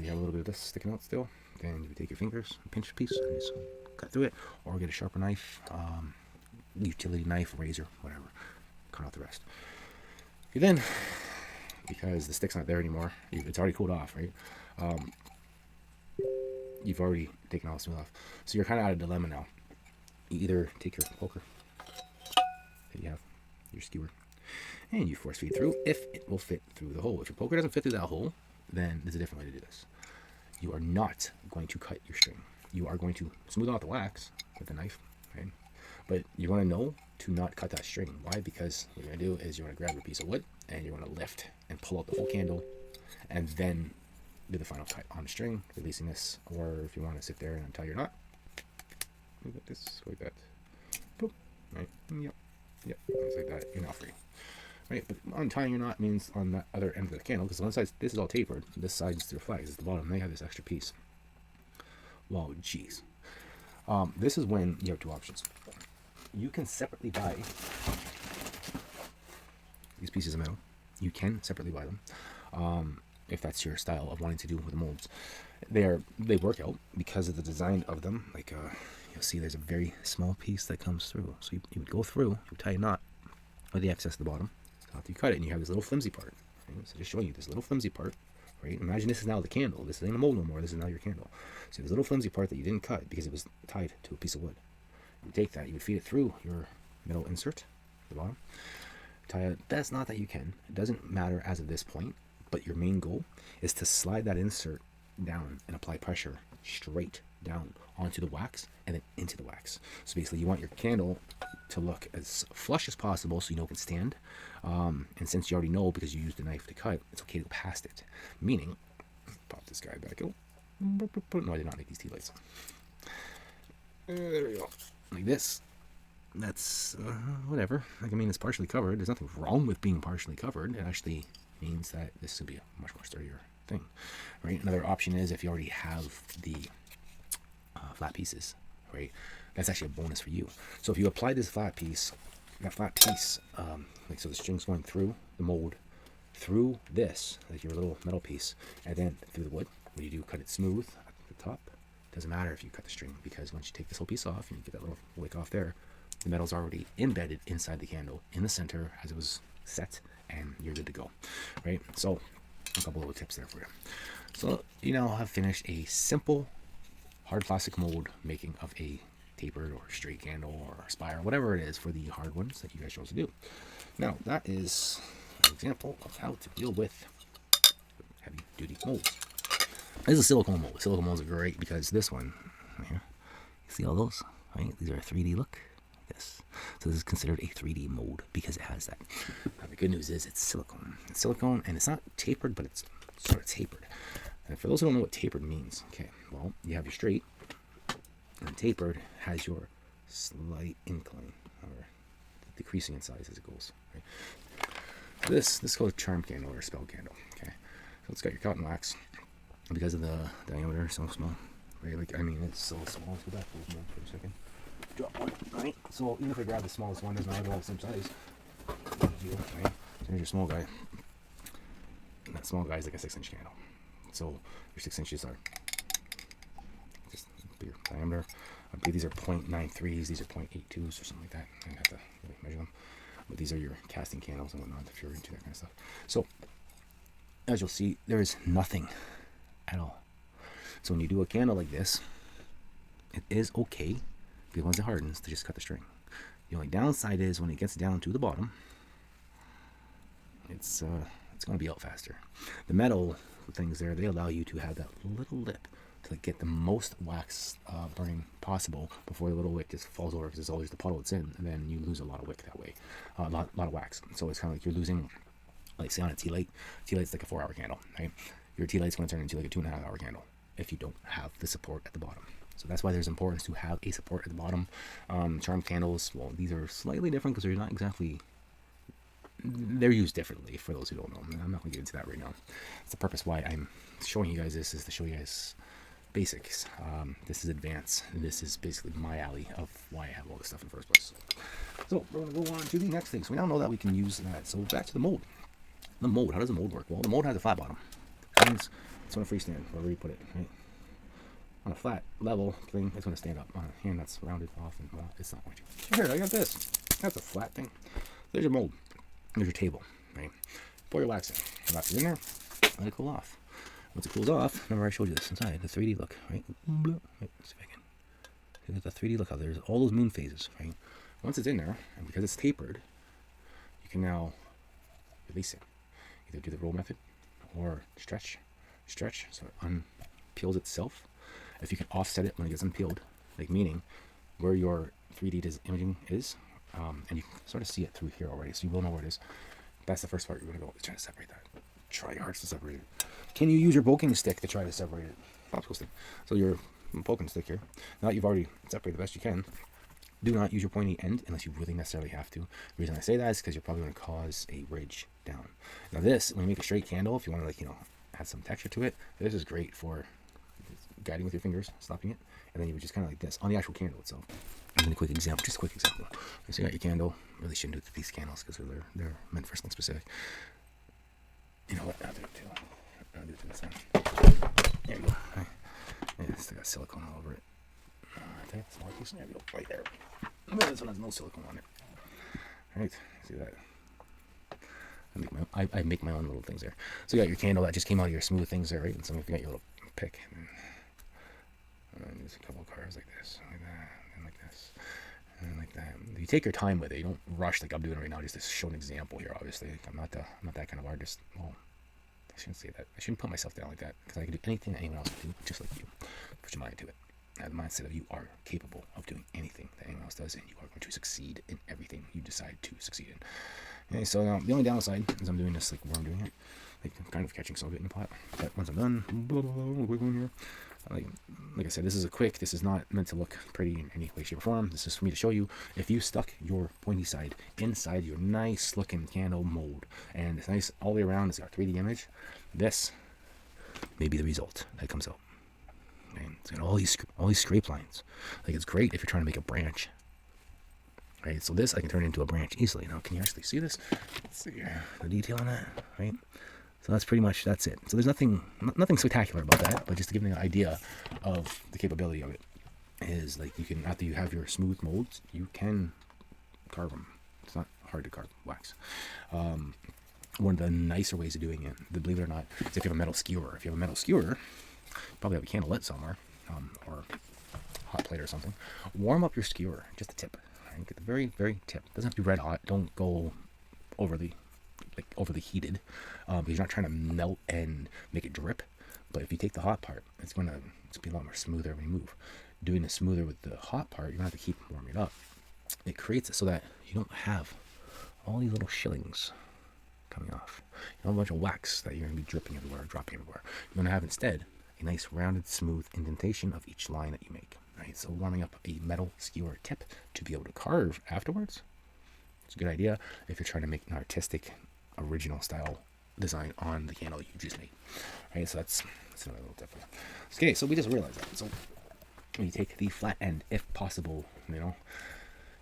you have a little bit of this sticking out still. Then you take your fingers, pinch a piece, and just cut through it, or get a sharper knife, utility knife, razor, whatever. Cut out the rest. You then, because the stick's not there anymore, it's already cooled off, right? You've already taken all the smooth off, so you're kind of at a dilemma now. You either take your poker that you have, your skewer, and you force feed through if it will fit through the hole. If your poker doesn't fit through that hole, then there's a different way to do this. You are not going to cut your string. You are going to smooth out the wax with a knife, right? But you want to know to not cut that string. Why? Because what you're going to do is you're going to grab your piece of wood and you're going to lift and pull out the whole candle, and then do the final cut on the string, releasing this. Or if you want to sit there and untie your knot, like this, like that. Boop. Right? Yep. It's like that. You're now free. Right? But untying your knot means on that other end of the candle, because on one side this is all tapered, this side is their flags, at the bottom they have this extra piece. Whoa, jeez. This is when you have two options. You can separately buy these pieces of metal. You can separately buy them, if that's your style of wanting to do with the molds. They work out because of the design of them. Like you'll see, there's a very small piece that comes through. So you would go through, you would tie a knot with the excess at the bottom. After you cut it, and you have this little flimsy part. Right? So just showing you this little flimsy part. Right? Imagine this is now the candle. This ain't a mold no more. This is now your candle. So this little flimsy part that you didn't cut because it was tied to a piece of wood. You take that, you would feed it through your metal insert at the bottom. Tie it best knot that you can. It doesn't matter as of this point, but your main goal is to slide that insert down and apply pressure straight down onto the wax and then into the wax. So basically you want your candle to look as flush as possible so you know it can stand. And since you already know, because you used a knife to cut, it's okay to go past it. Meaning, pop this guy back out. No, I did not make these tea lights. There we go. Like this. That's whatever. Like, I mean, it's partially covered. There's nothing wrong with being partially covered. It actually means that this will be a much more sturdier thing, right? Another option is if you already have the flat pieces, right? That's actually a bonus for you. So if you apply this flat piece, like so, the string's going through the mold, through this, like your little metal piece, and then through the wood. When you do cut it smooth at the top, doesn't matter if you cut the string, because once you take this whole piece off and you get that little wick off there, the metal's already embedded inside the candle in the center as it was set, and you're good to go, right? So a couple little tips there for you. So you now have finished a simple hard plastic mold making of a tapered or straight candle or spire, whatever it is for the hard ones that you guys chose to do. Now that is an example of how to deal with heavy duty molds. This is a silicone mold. Silicone molds are great because this one right here, you see all those, right? These are a 3D look. Yes. So this is considered a 3D mold because it has that. Now the good news is it's silicone. It's silicone, and it's not tapered, but it's sort of tapered. And for those who don't know what tapered means, okay, well, you have your straight, and tapered has your slight incline, or decreasing in size as it goes. Right? This is called a charm candle or a spell candle. Okay, so it's got your cotton wax. Because of the diameter, so small. Right? Like, I mean, it's so small. Let's go back for a second. Drop one. Right. So even if I grab the smallest one, doesn't matter, they're all the same size. Right. So here's your small guy. And that small guy is like a 6-inch candle. So your 6 inches are just bigger diameter. I believe these are 0.93s. These are 0.82s or something like that. I have to really measure them. But these are your casting candles and whatnot if you're into that kind of stuff. So as you'll see, there is nothing at all. So when you do a candle like this, it is okay, because once it hardens, to just cut the string. The only downside is when it gets down to the bottom, it's going to be out faster. The metal things there, they allow you to have that little lip to get the most wax burning possible before the little wick just falls over, because it's always the puddle it's in, and then you lose a lot of wick that way, a lot of wax. So it's kind of like you're losing, like say on a tea light's like a 4-hour candle, right? Your tea light's going to turn into like a 2.5-hour candle if you don't have the support at the bottom. So that's why there's importance to have a support at the bottom. Charm candles, well, these are slightly different because they're not exactly, they're used differently for those who don't know. I'm not going to get into that right now. That's the purpose why I'm showing you guys this, is to show you guys basics. This is advanced. This is basically my alley of why I have all this stuff in the first place. So we're going to go on to the next thing. So we now know that we can use that. So back to the mold. The mold, how does the mold work? Well, the mold has a flat bottom. That means it's going to freestand wherever you put it, right? On a flat level thing, it's going to stand up. On a hand that's rounded off, and well, it's not going to. Here, I got this. That's a flat thing. There's your mold. There's your table, right? Pour your wax in. The wax is in there. Let it cool off. Once it cools off, remember I showed you this inside, the 3D look, right? Right, let's see if I can. See, there's the 3D look out there. There's all those moon phases, right? Once it's in there, and because it's tapered, you can now release it. Either do the roll method or stretch, so it unpeels itself. If you can offset it when it gets unpeeled, like meaning where your 3D imaging is, and you can sort of see it through here already, so you will know where it is. That's the first part you're going to go, try to separate that. Try your hardest to separate it. Can you use your poking stick to try to separate it? Popsicle stick. So your poking stick here, now that you've already separated the best you can, do not use your pointy end unless you really necessarily have to. The reason I say that is because you're probably going to cause a ridge down. Now this, when you make a straight candle, if you want to add some texture to it, this is great for guiding with your fingers, stopping it, and then you would just kind of like this on the actual candle itself. And then a quick example. So you got your candle. Really shouldn't do it with these candles because they're meant for something specific. You know what? I'll do it too. I'll do it to this one. There you go. Right. Yeah, still got silicone all over it. Take a small piece. There you go. Right there. This one has no silicone on it. Right. See that? I make my own little things there. So you got your candle that just came out of your smooth things there, right? And so you got your little pick. And there's a couple of cards like this, like that, and like this, and like that. You take your time with it. You don't rush like I'm doing right now, just to show an example here. Obviously, I'm not that kind of artist. Well, I shouldn't say that. I shouldn't put myself down like that, because I can do anything that anyone else can do, just like you. Put your mind to it. I have the mindset of you are capable of doing anything that anyone else does, and you are going to succeed in everything you decide to succeed in. Okay, so now the only downside is I'm doing this like where I'm doing it. Like I'm kind of catching some of it in the pot. But once I'm done, quick one here. Like I said, this is a quick. This is not meant to look pretty in any way, shape, or form. This is for me to show you if you stuck your pointy side inside your nice looking candle mold, and it's nice all the way around. It's got a 3D image. This may be the result that comes out. Okay? It's got all these scrape lines. Like it's great if you're trying to make a branch. Right, so this I can turn into a branch easily. Now, can you actually see this? Let's see the detail on that, right? So that's pretty much, that's it. So there's nothing spectacular about that, but just to give you an idea of the capability of it, is like you can, after you have your smooth molds, you can carve them. It's not hard to carve wax. One of the nicer ways of doing it, believe it or not, is if you have a metal skewer. If you have a metal skewer, you probably have a candle lit somewhere, or hot plate or something. Warm up your skewer, just the tip. Get the very, very tip. It doesn't have to be red hot. Don't go overly heated, because you're not trying to melt and make it drip. But if you take the hot part, it's going to be a lot more smoother when you move. Doing it smoother with the hot part, you're going to have to keep warming it up. It creates it so that you don't have all these little shillings coming off. You don't have a bunch of wax that you're going to be dripping everywhere, dropping everywhere. You're going to have instead a nice rounded, smooth indentation of each line that you make. Right, so warming up a metal skewer tip to be able to carve afterwards, it's a good idea if you're trying to make an artistic original style design on the candle you just made. Right, so that's another little tip. Okay, so we just realized that. So when you take the flat end, if possible,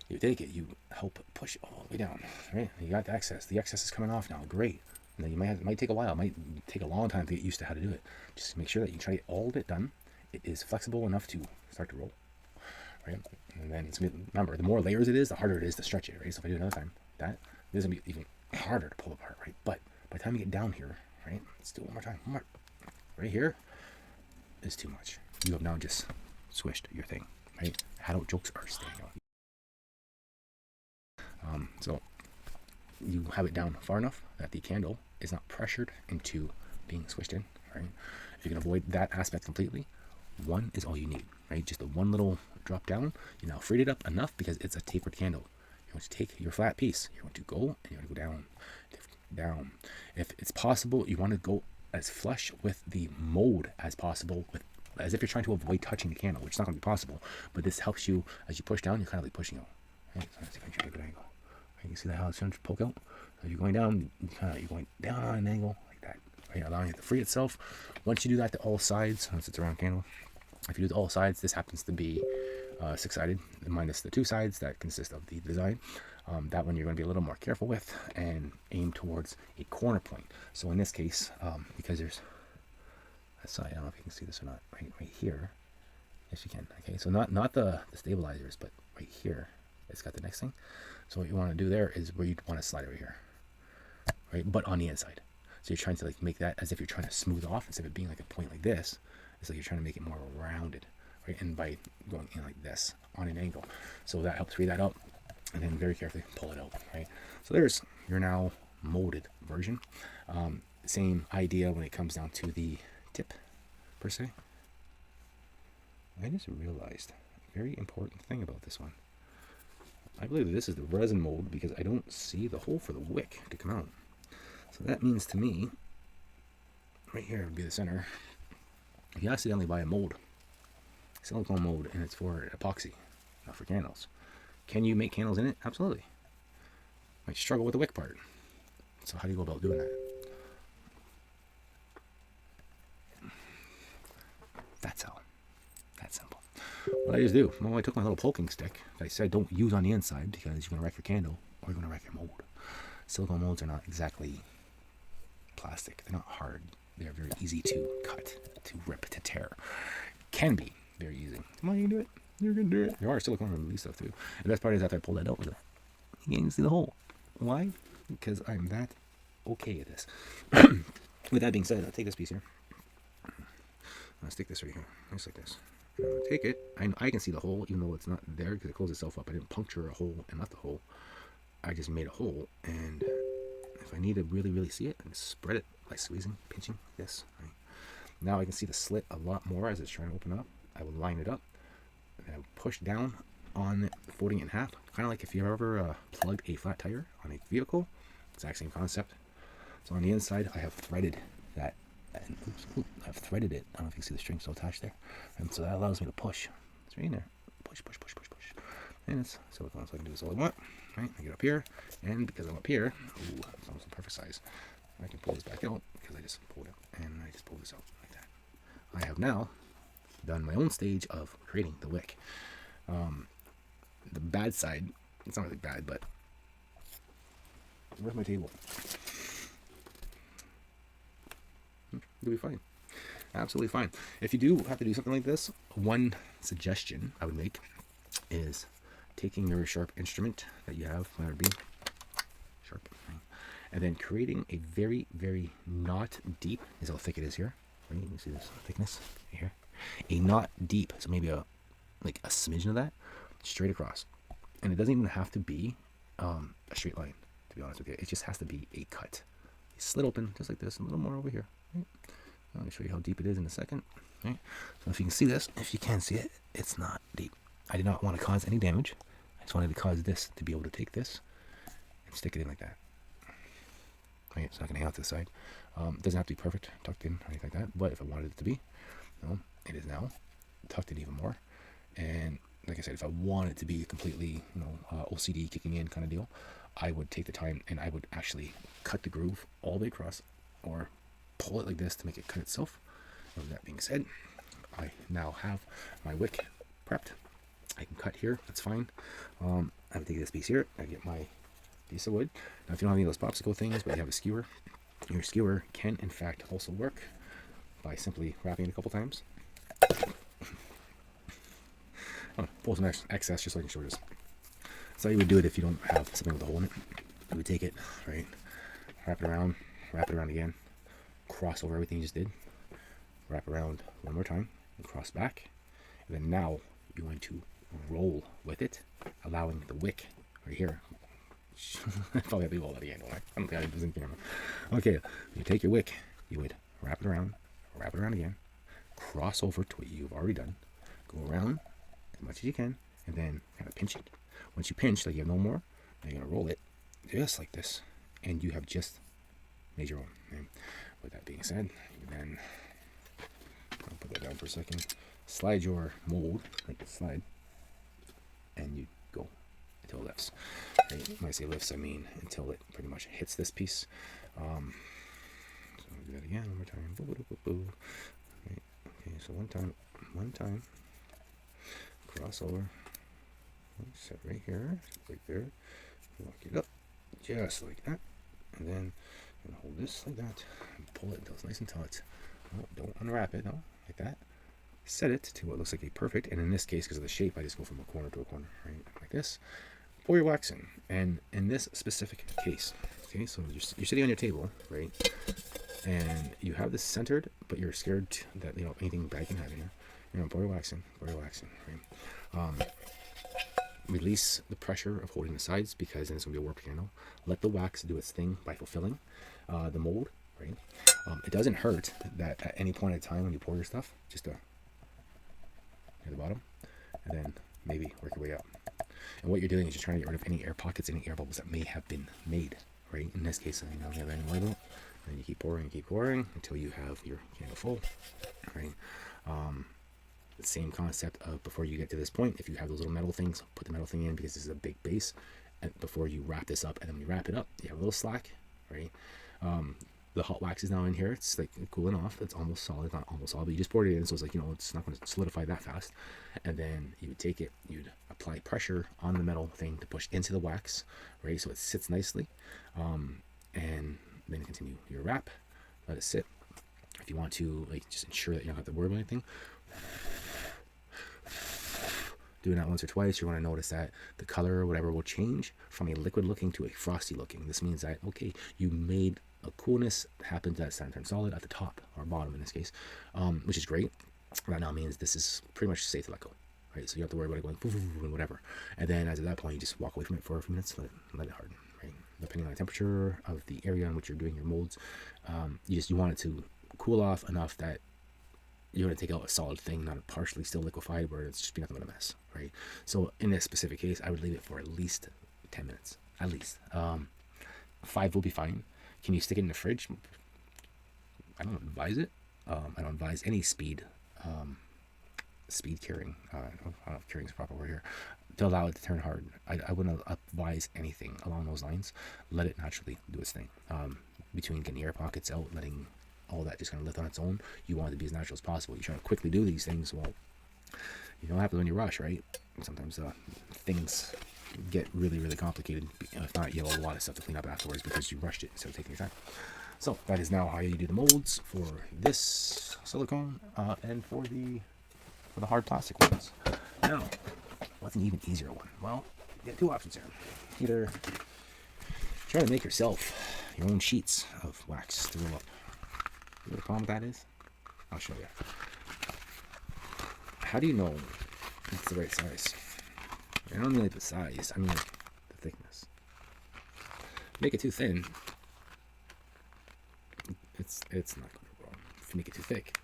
you take it, you help push all the way down, right? You got the excess. The excess is coming off now. Great. And then it might take a while. It might take a long time to get used to how to do it. Just make sure that you try all of it done. It is flexible enough to start to roll, right? And then remember, the more layers it is, the harder it is to stretch it, right? So if I do it another time, this is going to be even harder to pull apart, right? But by the time you get down here, right? Let's do it one more time. One more. Right here is too much. You have now just swished your thing, right? Adult jokes are staying on. So you have it down far enough that the candle is not pressured into being swished in, right? If you can avoid that aspect completely, one is all you need, right? Just the one little drop down. You now freed it up enough because it's a tapered candle. You're going to take your flat piece. You're going to go and you're going to go down, down. If it's possible, you want to go as flush with the mold as possible, as if you're trying to avoid touching the candle, which is not going to be possible. But this helps you as you push down. You're kind of like pushing out. Right? So let's see if I can try a good angle. You can see that how it's going to poke out. So you're going down, you're going down on an angle like that, right? Allowing it to free itself. Once you do that to all sides, once it's around candle, if you do it to all sides, this happens to be 6-sided, minus the 2 sides that consist of the design. That one you're going to be a little more careful with and aim towards a corner point. So in this case, because there's a side, I don't know if you can see this or not, right here. Yes, you can. Okay, so not the stabilizers, but right here, it's got the next thing. So what you want to do there is where you want to slide over here, right? But on the inside. So you're trying to like make that as if you're trying to smooth off instead of it being like a point like this. It's like you're trying to make it more rounded, right? And by going in like this on an angle, so that helps free that up, and then very carefully pull it out, right? So there's your now molded version. Same idea when it comes down to the tip, per se. I just realized a very important thing about this one. I believe that this is the resin mold because I don't see the hole for the wick to come out. So that means to me, right here would be the center. If you accidentally buy a mold, silicone mold, and it's for epoxy, not for candles, can you make candles in it? Absolutely. Might struggle with the wick part. So how do you go about doing that? That's how. That's simple. What I just do, well, I took my little poking stick that I said don't use on the inside because you're going to wreck your candle or you're going to wreck your mold. Silicone molds are not exactly plastic. They're not hard. They're very easy to cut, to rip, to tear. Can be very easy. Come on, you can do it. You're going to do it. There are silicone release stuff too. And the best part is after I pull that out, you can't even see the hole. Why? Because I'm that okay at this. With that being said, I'll take this piece here. I'll stick this right here, just like this. I'm going to take it. I can see the hole, even though it's not there because it closed itself up. I didn't puncture a hole and left the hole. I just made a hole, and if I need to really, really see it, I just spread it by squeezing, pinching, like this. Right? Now I can see the slit a lot more as it's trying to open up. I will line it up, and I will push down on it, folding it in half. Kind of like if you ever plugged a flat tire on a vehicle. Exact same concept. So on the inside, I have threaded that. And I've threaded it. I don't know if you can see the string still attached there. And so that allows me to push. It's right in there. Push, push, push, push, push. And it's silicone, so I can do this all I want. Right? I get up here, and because I'm up here, ooh, it's almost the perfect size. I can pull this back out because I just pulled it, and I just pulled this out like that. I have now done my own stage of creating the wick. The bad side, it's not really bad, but where's my table? It'll be fine. Absolutely fine. If you do have to do something like this, one suggestion I would make is taking your sharp instrument that you have, whether it be sharp, right? And then creating a very, very not deep, is how thick it is here. Right? You can see this thickness right here. A not deep, so maybe a smidgen of that, straight across. And it doesn't even have to be a straight line, to be honest with you. It just has to be a cut. You slit open just like this, a little more over here. Right? I'll show you how deep it is in a second. Right? So if you can see this, if you can see it, it's not deep. I did not want to cause any damage. I just wanted to cause this to be able to take this and stick it in like that. Right? It's not going to hang out to the side. It doesn't have to be perfect, tucked in, or anything like that. But if I wanted it to be, it is now tucked in even more. And like I said, if I want it to be completely, OCD kicking in kind of deal, I would take the time and I would actually cut the groove all the way across, or pull it like this to make it cut itself. And that being said, I now have my wick prepped. I can cut here, that's fine. I would take this piece here, I get my piece of wood. Now if you don't have any of those popsicle things, but you have a skewer, your skewer can in fact also work by simply wrapping it a couple times. Pull some excess just so I can show you this. That's how you would do it if you don't have something with a hole in it. You would take it, right, wrap it around again, cross over everything you just did, wrap around one more time, and cross back, and then now you're going to roll with it, allowing the wick right here. I probably have to do all that again, don't I? I don't think I was in camera. Okay, you take your wick, you would wrap it around again, cross over to what you've already done, go around as much as you can, and then kind of pinch it. Once you pinch, like you have no more, then you're going to roll it just like this, and you have just made your own. And with that being said, you then, I'll put that down for a second, slide your mold, like the slide, and you go until it lifts. Right? When I say lifts, I mean until it pretty much hits this piece. So I'll do that again, one more time. Boo, boo, boo, boo. Right. Okay, so one time, cross over, set right here, right there, lock it up, just like that, and then I'm gonna hold this like that, and pull it until it's nice and taut. No, don't unwrap it, no, like that. Set it to what looks like a perfect, and in this case, because of the shape, I just go from a corner to a corner, right, like this. Pour your wax in, and in this specific case, okay, so you're sitting on your table, right, and you have this centered, but you're scared that anything bad can happen here. You're gonna pour your wax in, right. Release the pressure of holding the sides, because then it's going to be a warped candle. Let the wax do its thing by fulfilling the mold, right? It doesn't hurt that at any point in time when you pour your stuff, just to near the bottom, and then maybe work your way up. And what you're doing is you're trying to get rid of any air pockets, any air bubbles that may have been made, right? In this case, you don't have any more of it. And then you keep pouring until you have your candle full, right? The same concept of before you get to this point, if you have those little metal things, put the metal thing in, because this is a big base, and before you wrap this up, and then when you wrap it up, you have a little slack, right? The hot wax is now in here, it's like cooling off, it's almost solid, not almost solid, but you just poured it in, so it's like, it's not going to solidify that fast. And then you would take it, you'd apply pressure on the metal thing to push into the wax, right, so it sits nicely, and then continue your wrap, let it sit. If you want to, just ensure that you don't have to worry about anything, doing that once or twice, you want to notice that the color or whatever will change from a liquid looking to a frosty looking. This means that, okay, you made a coolness happen to that center and solid at the top, or bottom in this case, which is great. That now means this is pretty much safe to let go, right? So you don't have to worry about it going and whatever. And then as of that point, you just walk away from it for a few minutes, let it harden, right? Depending on the temperature of the area in which you're doing your molds, you want it to cool off enough that you're going to take out a solid thing, not a partially still liquefied where it's just be nothing but a mess, right? So in this specific case, I would leave it for at least 10 minutes, at least. 5 will be fine. Can you stick it in the fridge? I don't advise it. I don't advise any speed curing. I don't know if curing is the proper word here, to allow it to turn hard. I wouldn't advise anything along those lines. Let it naturally do its thing. Between getting air pockets out, letting all that just kind of lift on its own, you want it to be as natural as possible. You try to quickly do these things, well, you know what happens when you rush, right? Sometimes things get really, really complicated. If not, you have a lot of stuff to clean up afterwards because you rushed it instead of taking your time. So that is now how you do the molds for this silicone and for the hard plastic ones. Now, what's an even easier one? Well, you have two options here. Either try to make yourself your own sheets of wax to roll up. You know what the problem with that is? I'll show you. How do you know it's the right size? I don't mean like the size, I mean like the thickness. Make it too thin, it's not going to roll. If you make it too thick,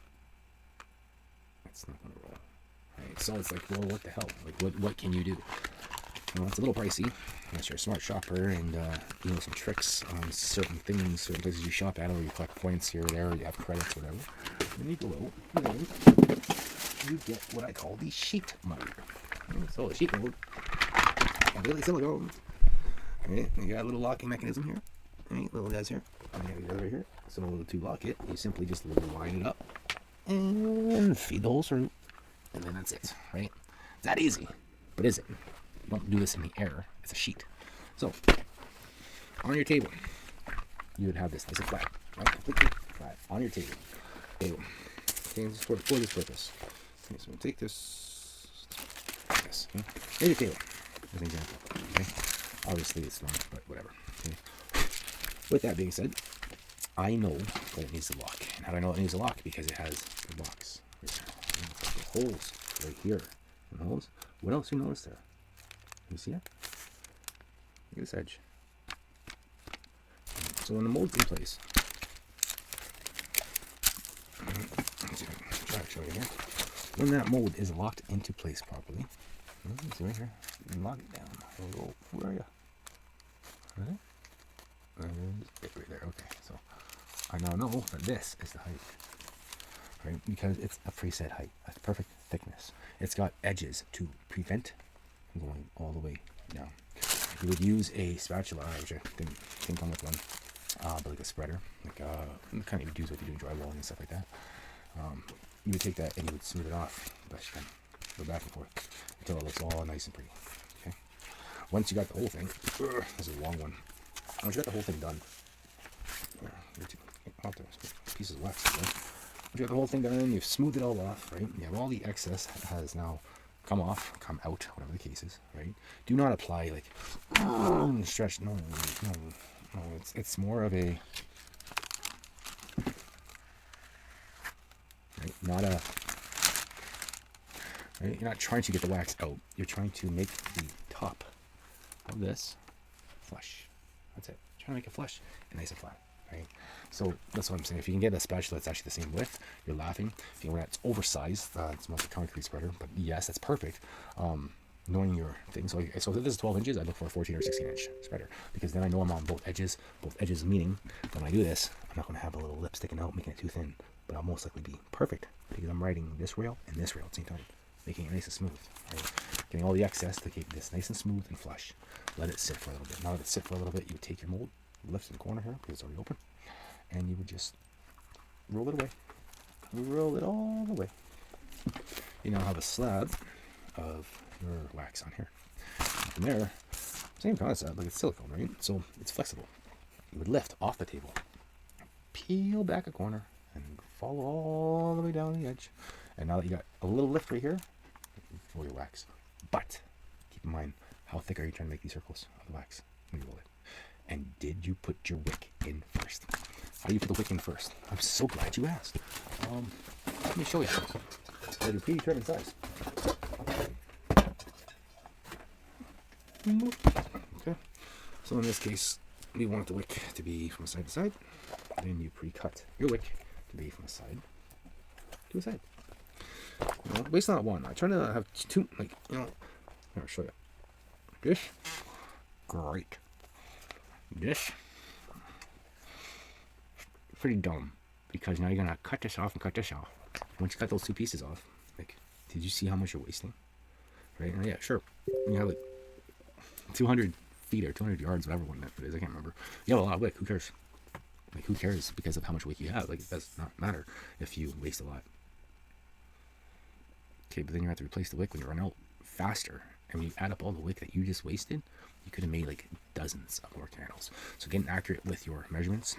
it's not going to roll. Right? So it's like, well, what the hell? Like, what can you do? Well, it's a little pricey unless you're a smart shopper and you know some tricks on certain things, certain places you shop at, or you collect points here or there, or you have credits, whatever. Then you go out and you get what I call the sheet mode. So the sheet mode, completely silicone, Right? You got a little locking mechanism here. Right? Little guys here. And you got the other right here. So in order to lock it, you simply just line it up and feed the holes through. And then that's it, right? It's that easy. But is it? Don't do this in the air. It's a sheet. So, on your table, you would have this. This is flat. Right? Completely flat. On your table. Okay, for this purpose. Okay, so we'll take this. Okay? Here's your table. As an example. Okay? Obviously it's not, but whatever. Okay? With that being said, I know that it needs a lock. And how do I know it needs a lock? Because it has the box. The holes right here. The holes. What else you notice there? You see it? Look at this edge. So when the mold's in place, let's see if I can try to show you here. When that mold is locked into place properly, see right here, lock it down. Where are you? Right? Right there. Okay, so I now know that this is the height, right? Because it's a preset height, a perfect thickness. It's got edges to prevent going all the way down. You would use a spatula, which I didn't come with one, but like a spreader, like the kind of use what you do in drywalling and stuff like that. You would take that and you would smooth it off, best you can, go back and forth until it looks all nice and pretty. Okay. Once you got the whole thing, this is a long one. Once you got the whole thing done, pieces of wax. Right? Once you got the whole thing done, you've smoothed it all off, right? You have all the excess has now come off, come out, whatever the case is, right? Do not apply like stretch. No. It's more of a right, not a right. You're not trying to get the wax out. You're trying to make the top of this flush. That's it. You're trying to make it flush and nice and flat, right? So that's what I'm saying. If you can get a spatula that's actually the same width, you're laughing. If you know that's oversized, it's mostly concrete spreader, but yes, that's perfect. Knowing your thing. So if this is 12 inches, I look for a 14 or 16 inch spreader because then I know I'm on both edges. Both edges meaning when I do this, I'm not going to have a little lip sticking out, making it too thin, but I'll most likely be perfect because I'm riding this rail and this rail at the same time, making it nice and smooth. Right? Getting all the excess to keep this nice and smooth and flush. Let it sit for a little bit. Now that it's sit for a little bit, you would take your mold, lift in the corner here because it's already open, and you would just roll it away. Roll it all the way. You now have a slab of your wax on here. From there, same concept, like it's silicone, right? So it's flexible. You would lift off the table, peel back a corner, and follow all the way down the edge. And now that you got a little lift right here, roll your wax. But keep in mind, how thick are you trying to make these circles of the wax when you roll it? And did you put your wick in first? How do you put the wick in first? I'm so glad you asked. Let me show you. At a predetermined size. Okay. So in this case, we want the wick to be from side to side. Then you pre-cut your wick to be from a side to a side. You know, waste not one. I try to have two, like, you know, here, I'll show you. This, great. This, pretty dumb, because now you're gonna cut this off and cut this off. Once you cut those two pieces off, like, did you see how much you're wasting? Right? And yeah, sure. You have like 200 feet or 200 yards, whatever one it is. I can't remember. You have a lot of wick. Who cares? Like, who cares because of how much wick you have? Like, it does not matter if you waste a lot. Okay, but then you have to replace the wick when you run out faster. And when you add up all the wick that you just wasted, you could have made like dozens of more candles. So getting accurate with your measurements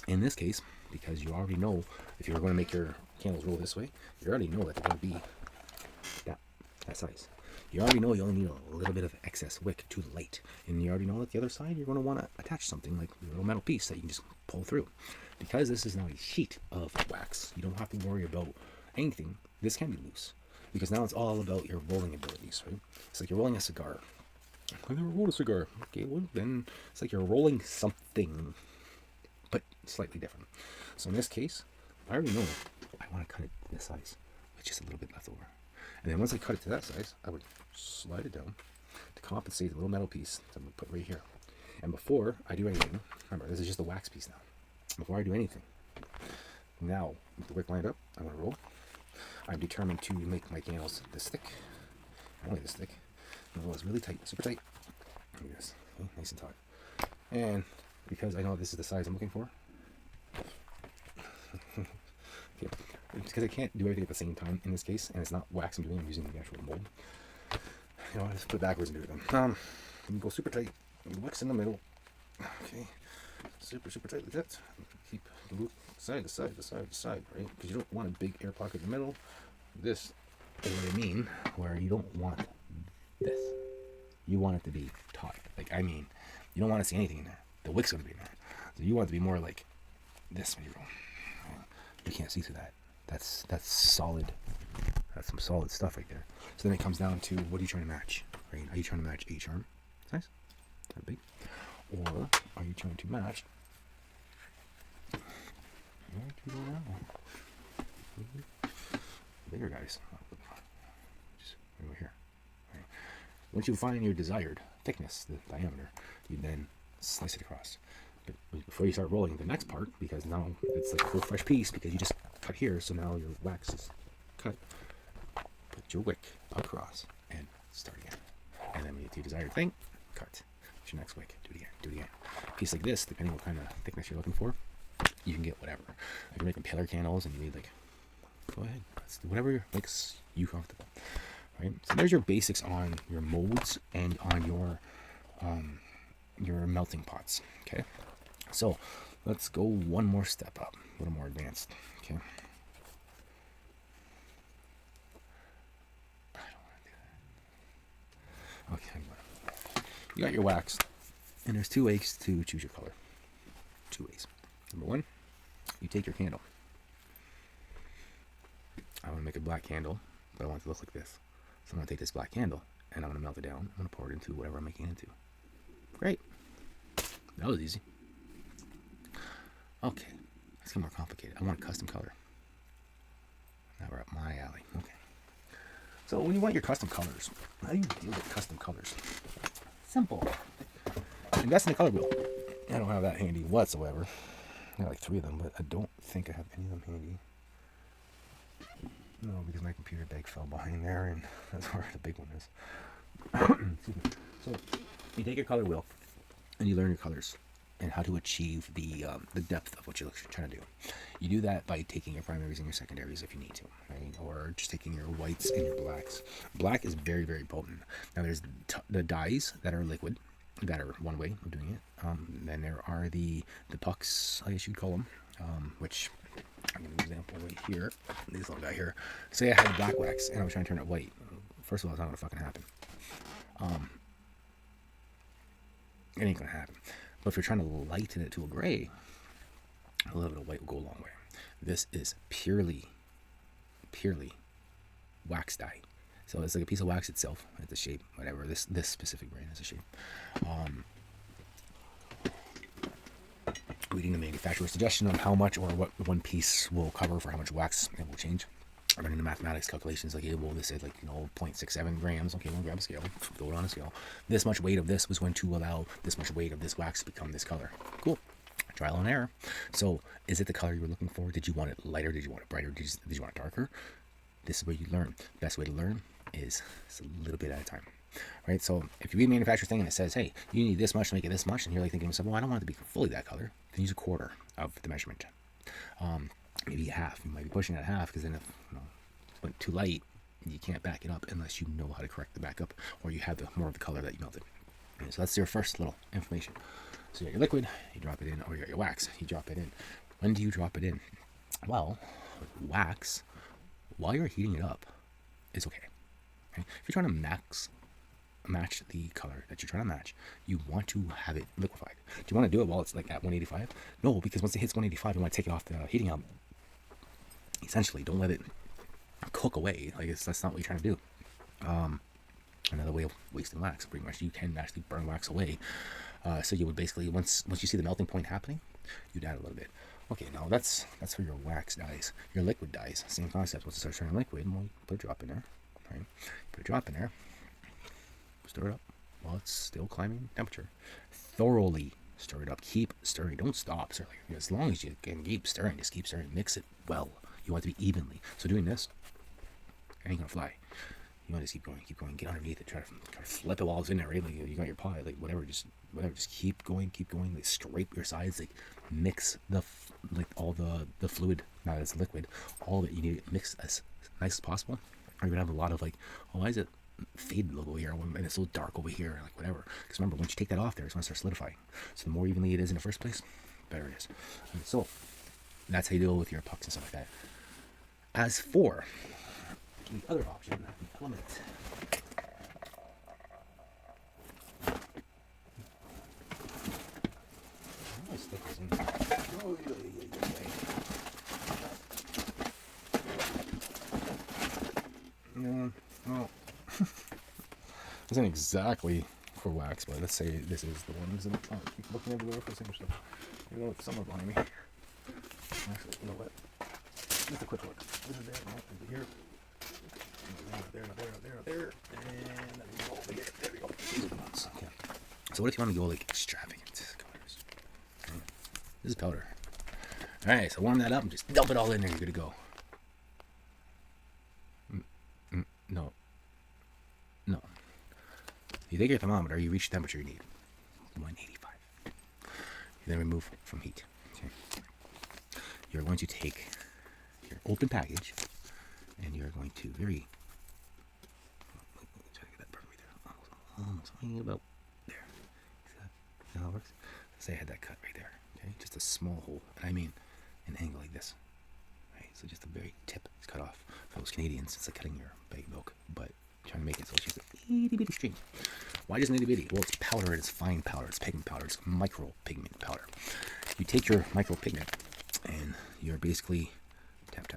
in this case, because you already know if you're going to make your candles roll this way, you already know that they're going to be that size. You already know you only need a little bit of excess wick to the light. And you already know that the other side, you're going to want to attach something like a little metal piece that you can just pull through. Because this is now a sheet of wax, you don't have to worry about anything. This can be loose. Because now it's all about your rolling abilities, right? It's like you're rolling a cigar. I've never rolled a cigar. Okay, well then it's like you're rolling something, but slightly different. So in this case, I already know I want to cut it this size with just a little bit left over. And then once I cut it to that size, I would slide it down to compensate the little metal piece that I'm going to put right here. And before I do anything, remember this is just a wax piece now. Before I do anything, now with the wick lined up, I'm going to roll. I'm determined to make my candles this thick, only this thick. And roll is really tight, super tight. Look at this, okay, nice and taut. And because I know this is the size I'm looking for, okay, because I can't do everything at the same time in this case, and it's not wax I'm doing, I'm using the actual mold. You know, I just put it backwards and do it then. You go super tight, wax in the middle. Okay, super tight like that. Keep the loop side to side to side to side, right? Because you don't want a big air pocket in the middle. This is what I mean, where you don't want this. You want it to be taut. Like, I mean, you don't want to see anything in there. The wick's going to be in there. So you want it to be more like this when you roll. You can't see through that. That's solid. That's some solid stuff right there. So then it comes down to, what are you trying to match? Right? Are you trying to match a charm size? That big? Or are you trying to match? Where do you go now? Bigger guys. Just over here. Right. Once you find your desired thickness, the diameter, you then slice it across. But before you start rolling the next part, because now it's like a full fresh piece, because you just cut here, so now your wax is cut. Put your wick across and start again. And then when you get to your desired thing, cut. It's your next wick. Do it again. Do it again. A piece like this, depending on what kind of thickness you're looking for, you can get whatever. If you're making paler candles and you need, like, go ahead. That's whatever makes you comfortable. Right? So there's your basics on your molds and on your melting pots. Okay. So let's go one more step up, a little more advanced. Okay. I don't want to do that. Okay. You got your wax, and there's two ways to choose your color. Two ways. Number one, you take your candle. I want to make a black candle, but I want it to look like this. So I'm going to take this black candle, and I'm going to melt it down. I'm going to pour it into whatever I'm making it into. Great. That was easy. Okay. Let's get more complicated. I want a custom color. Now we're up my alley. Okay. So when you want your custom colors, how do you deal with custom colors? Simple. Invest in the color wheel. I don't have that handy whatsoever. I got like 3 of them, but I don't think I have any of them handy. No, because my computer bag fell behind there, and that's where the big one is. Excuse me. So you take your color wheel, and you learn your colors and how to achieve the depth of what you're trying to do. You do that by taking your primaries and your secondaries if you need to, right? Or just taking your whites and your blacks. Black is very, very potent. Now there's the dyes that are liquid, that are one way of doing it. Then there are the pucks, I guess you'd call them, which I'm going to give an example right here. This little guy here. Say I had black wax and I was trying to turn it white. First of all, it's not going to fucking happen. It ain't going to happen. But if you're trying to lighten it to a gray, a little bit of white will go a long way. This is purely wax dye. So it's like a piece of wax itself. It's a shape, whatever. This specific brand has a shape. Reading the manufacturer's suggestion on how much or what one piece will cover for how much wax it will change. I'm running the mathematics calculations like, hey, well, this is like, 0.67 grams. Okay, we'll grab a scale, throw it on a scale. This much weight of this was going to allow this much weight of this wax to become this color. Cool. Trial and error. So is it the color you were looking for? Did you want it lighter? Did you want it brighter? Did you want it darker? This is where you learn. Best way to learn is a little bit at a time. Right? So if you read a manufacturer's thing and it says, hey, you need this much to make it this much, and you're like thinking to yourself, well, I don't want it to be fully that color, then use a quarter of the measurement. Maybe half. You might be pushing it at half, because then if went too light, you can't back it up unless you know how to correct the backup, or you have more of the color that you melted. Okay, so that's your first little information. So you got your liquid, you drop it in, or you got your wax, you drop it in. When do you drop it in? Well, wax, while you're heating it up, is okay. If you're trying to match the color that you're trying to match, you want to have it liquefied. Do you want to do it while it's like at 185? No, because once it hits 185, you want to take it off the heating element. Essentially, don't let it cook away. Like, that's not what you're trying to do. Another way of wasting wax, pretty much, you can actually burn wax away. So you would basically, once you see the melting point happening, you'd add a little bit. Okay, now that's for your wax dyes. Your liquid dyes, same concept. Once it starts turning liquid, well, you put a drop in there. Right? Put a drop in there. Stir it up while it's still climbing temperature. Thoroughly stir it up. Keep stirring. Don't stop stirring. As long as you can keep stirring, just keep stirring. Mix it well. You want it to be evenly. So doing this, it ain't gonna fly. You want to just keep going. Get underneath it. Try to flip it while it's in there. Right? Like, you got your pot, like whatever. Just whatever. Just keep going, like scrape your sides, like mix like all the fluid, not as liquid, all of it. You need to mix as nice as possible. Or you're gonna have a lot of like, oh, why is it faded a little here and it's so dark over here, like whatever. Because remember, once you take that off there, it's gonna start solidifying. So the more evenly it is in the first place, better it is. And so that's how you deal with your pucks and stuff like that. As for the other option, the element. Stickers in there. Yeah, well, this isn't exactly for wax, but let's say this is the one. Keep looking everywhere for the same stuff. You know, some are behind me. Actually, you know what? Just a quick look. This is there, over here. There, and there we go. These are the ones. Okay. So what if you want to go like extravagant colors? Okay. This is powder. Alright, so warm that up and just dump it all in there. You're good to go. No. You take your thermometer, you reach the temperature you need. 185. You then remove from heat. Okay. You're going to take your open package and you're going to try to get that perfectly there. Almost about there. See how it works? Say I had that cut right there. Okay, just a small hole, and I mean an angle like this. Right, so just the very tip is cut off. For those Canadians, it's like cutting your bag of milk, but trying to make it so it's just a itty bitty stream. Why just an itty bitty? Well, it's powder. It's fine powder. It's pigment powder. It's micro pigment powder. You take your micro pigment, and you're basically tap.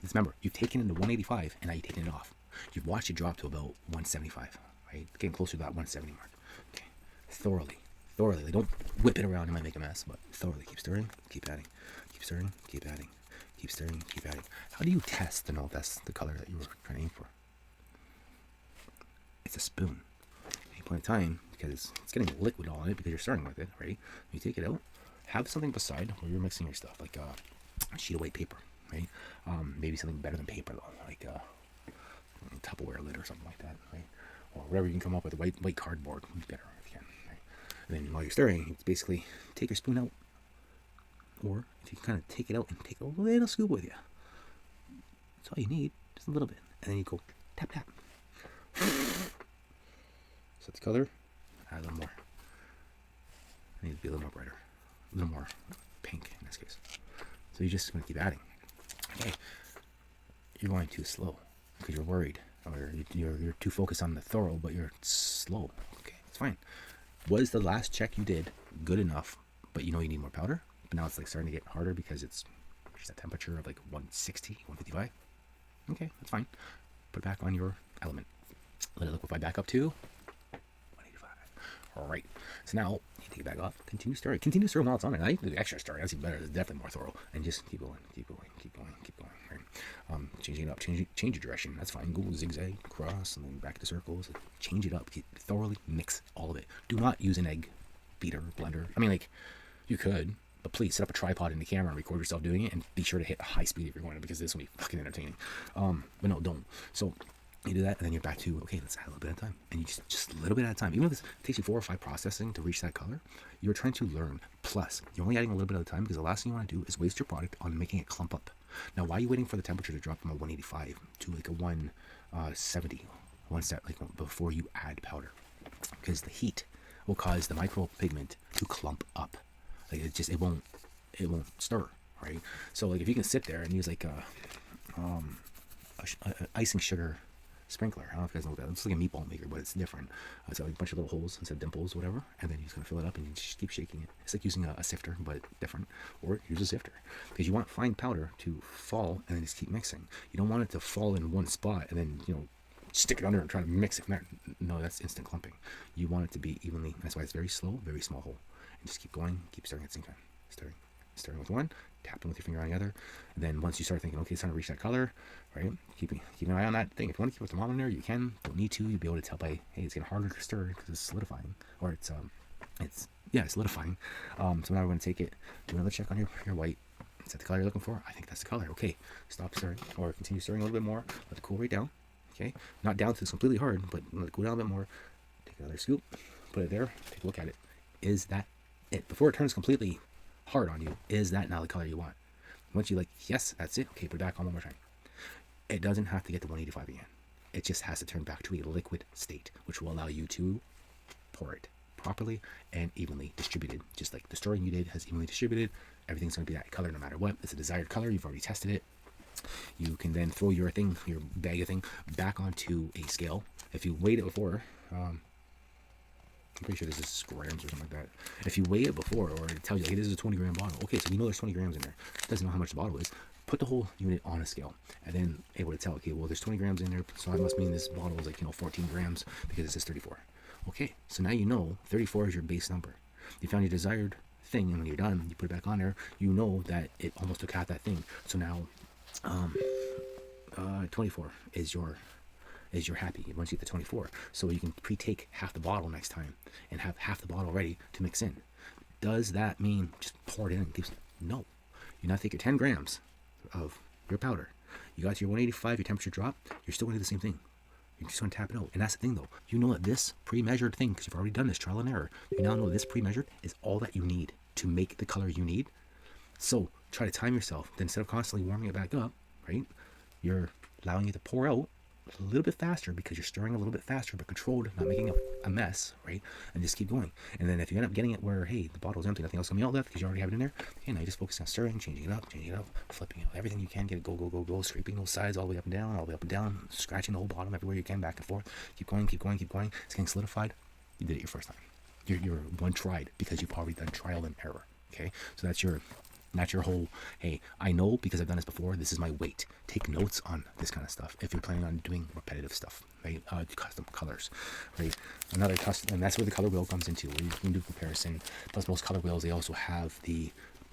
Just remember, you've taken it to 185, and now you're taking it off. You've watched it drop to about 175, right? Getting closer to that 170 mark. Okay, thoroughly. Like, don't whip it around, it might make a mess, but thoroughly. Keep stirring, keep adding. Keep stirring, keep adding. Keep stirring, keep adding. How do you test to know if that's the color that you were trying to aim for? It's a spoon. At any point in time, because it's getting liquid all in it because you're stirring with it, right? You take it out, have something beside where you're mixing your stuff, like a sheet of white paper, right? Maybe something better than paper though, like a Tupperware lid or something like that, right? Or whatever you can come up with, white cardboard would be better if you can, right? And then while you're stirring, you basically take your spoon out, or if you can kind of take it out and take a little scoop with you. That's all you need, just a little bit, and then you go tap. Set the color, add a little more. I need to be a little more brighter, a little more pink in this case. So you're just going to keep adding. Okay, you're going too slow because you're worried, or you're too focused on the thorough, but you're slow. Okay, it's fine. Was the last check you did good enough, but you know you need more powder? But now it's like starting to get harder because it's reached a temperature of like 160, 155. Okay, that's fine. Put it back on your element. Let it liquefy back up to 185. All right. So now you take it back off. Continue stirring. Continue stirring while it's on it. Now you can do extra stirring. That's even better. It's definitely more thorough. And just keep going. Right? Changing it up. Change your direction. That's fine. Go zigzag, cross, and then back to circles. Change it up. Thoroughly mix all of it. Do not use an egg beater, blender. I mean, like, you could, but please set up a tripod in the camera and record yourself doing it, and be sure to hit high speed if you're going to, because this will be fucking entertaining. But no, don't. So you do that, and then you're back to, okay, let's add a little bit at a time. And you just a little bit at a time. Even if it takes you 4 or 5 processing to reach that color, you're trying to learn. Plus, you're only adding a little bit at a time, because the last thing you want to do is waste your product on making it clump up. Now, why are you waiting for the temperature to drop from a 185 to like a 170, like before you add powder? Because the heat will cause the micropigment to clump up. Like it won't stir, right? So like if you can sit there and use like a icing sugar sprinkler. I don't know if you guys know what that. It's like a meatball maker, but it's different. It's got like a bunch of little holes instead of dimples, whatever. And then you're just gonna fill it up and you just keep shaking it. It's like using a sifter, but different. Or use a sifter, because you want fine powder to fall and then just keep mixing. You don't want it to fall in one spot and then stick it under and try to mix it. No, that's instant clumping. You want it to be evenly. That's why it's very slow, very small hole. And just keep going, keep stirring at the same time. Stirring with one, tapping with your finger on the other. And then once you start thinking, okay, it's time to reach that color, right? Keep an eye on that thing. If you want to keep a thermometer there, you can. Don't need to. You'll be able to tell by, hey, it's getting harder to stir because it's solidifying, or it's solidifying. So now we're going to take it, do another check on your white. Is that the color you're looking for? I think that's the color. Okay, stop stirring, or continue stirring a little bit more. Let it cool right down. Okay, not down to it's completely hard, but let it cool down a bit more. Take another scoop. put it there, take a look at it. Is that it? Before it turns completely hard on you, is that now the color you want? Once you like, yes, that's it. Okay, put it back on one more time. It doesn't have to get to 185 again. It just has to turn back to a liquid state, which will allow you to pour it properly and evenly distributed. Just like the stirring you did has evenly distributed, everything's going to be that color no matter what. It's a desired color. You've already tested it. You can then throw your thing, your bag of thing, back onto a scale. If you weighed it before, I'm pretty sure this is grams or something like that. If you weigh it before, or it tells you, hey, this is a 20-gram bottle. Okay, so you know there's 20 grams in there. It doesn't know how much the bottle is. Put the whole unit on a scale, and then able to tell, okay, well, there's 20 grams in there, so that must mean this bottle is like, 14 grams because it says 34. Okay, so now you know 34 is your base number. You found your desired thing, and when you're done, you put it back on there. You know that it almost took half that thing. So now, 24 is your happy. Once you get to 24, so you can pre-take half the bottle next time and have half the bottle ready to mix in. Does that mean just pour it in? No. You now take your 10 grams of your powder. You got your 185, your temperature drop. You're still going to do the same thing. You're just going to tap it out. And that's the thing, though. You know that this pre-measured thing, because you've already done this trial and error, you now know this pre-measured is all that you need to make the color you need. So try to time yourself. Then instead of constantly warming it back up, right, you're allowing it to pour out a little bit faster because you're stirring a little bit faster, but controlled, not making a mess, right? And just keep going. And then if you end up getting it where, hey, the bottle's empty, nothing else coming out left because you already have it in there, okay, now you just focus on stirring, changing it up, flipping it, everything you can, get it go, scraping those sides all the way up and down, scratching the whole bottom everywhere you can, back and forth. Keep going. It's getting solidified. You did it your first time. You're one tried because you've already done trial and error. Okay, so that's your whole, hey, I know because I've done this before, this is my weight. Take notes on this kind of stuff if you're planning on doing repetitive stuff, right? Custom colors, right? Another custom, and that's where the color wheel comes into, where you can do comparison. Plus, most color wheels, they also have the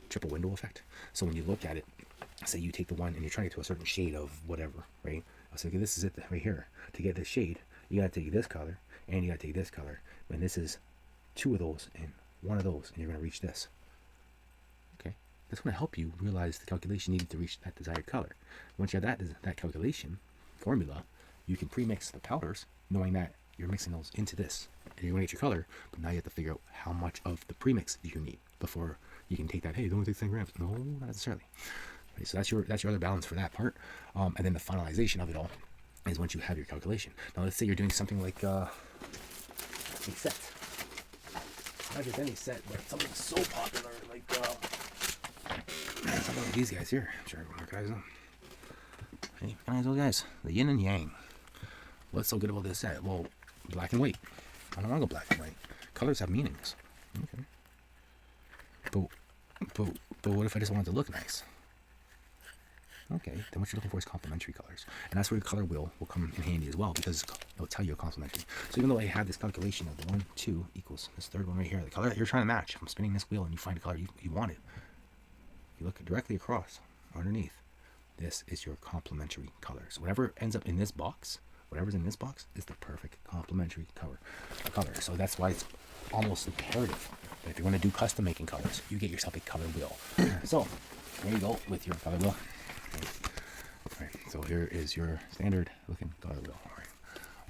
triple window effect. So when you look at it, say you take the one and you're trying to get to a certain shade of whatever, right? I'll say, okay, this is it right here. To get this shade, you gotta take this color and you gotta take this color. And this is 2 of those and 1 of those, and you're gonna reach this. That's going to help you realize the calculation needed to reach that desired color. Once you have that calculation formula, you can pre-mix the powders, knowing that you're mixing those into this, and you're going to get your color. But now you have to figure out how much of the premix you need before you can take that. Hey, it only takes 10 grams. No, not necessarily. Right, so that's your other balance for that part. And then the finalization of it all is once you have your calculation. Now let's say you're doing something like a set, not just any set, but something so popular like. Something like these guys here. I'm sure everyone recognizes them. Hey, recognize those guys? The yin and yang. What's so good about this set? Well, black and white. I don't want to go black and white. Colors have meanings. Okay. But what if I just want it to look nice? Okay, then what you're looking for is complementary colors. And that's where your color wheel will come in handy as well, because it'll tell you a complementary. So even though I have this calculation of 1, 2 equals this third one right here, the color that you're trying to match, if I'm spinning this wheel and you find a color you wanted, you look directly across, underneath, this is your complementary color. So whatever ends up in this box, whatever's in this box is the perfect complementary color. So that's why it's almost imperative that if you're going to do custom making colors, you get yourself a color wheel. So there you go with your color wheel. All right, so here is your standard looking color wheel. All right,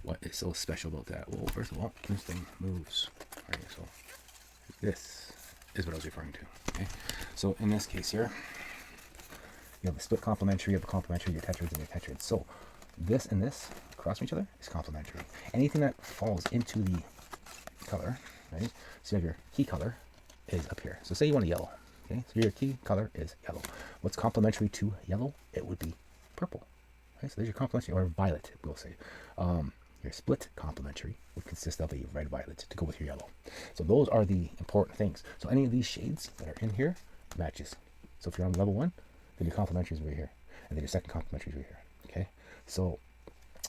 what is so special about that? Well, first of all, this thing moves. All right, so this is what I was referring to. Okay, so in this case here, you have a split complementary, you have a complementary, your tetrads and your tetrads. So this and this across from each other is complementary. Anything that falls into the color, right? So you have your key color is up here. So say you want a yellow. Okay, so your key color is yellow. What's complementary to yellow? It would be purple. Okay, so there's your complementary, or violet, we'll say. Your split complementary would consist of a red violet to go with your yellow. So those are the important things. So any of these shades that are in here matches. So if you're on level 1, then your complementary is right here, and then your second complementary is right here. Okay, so if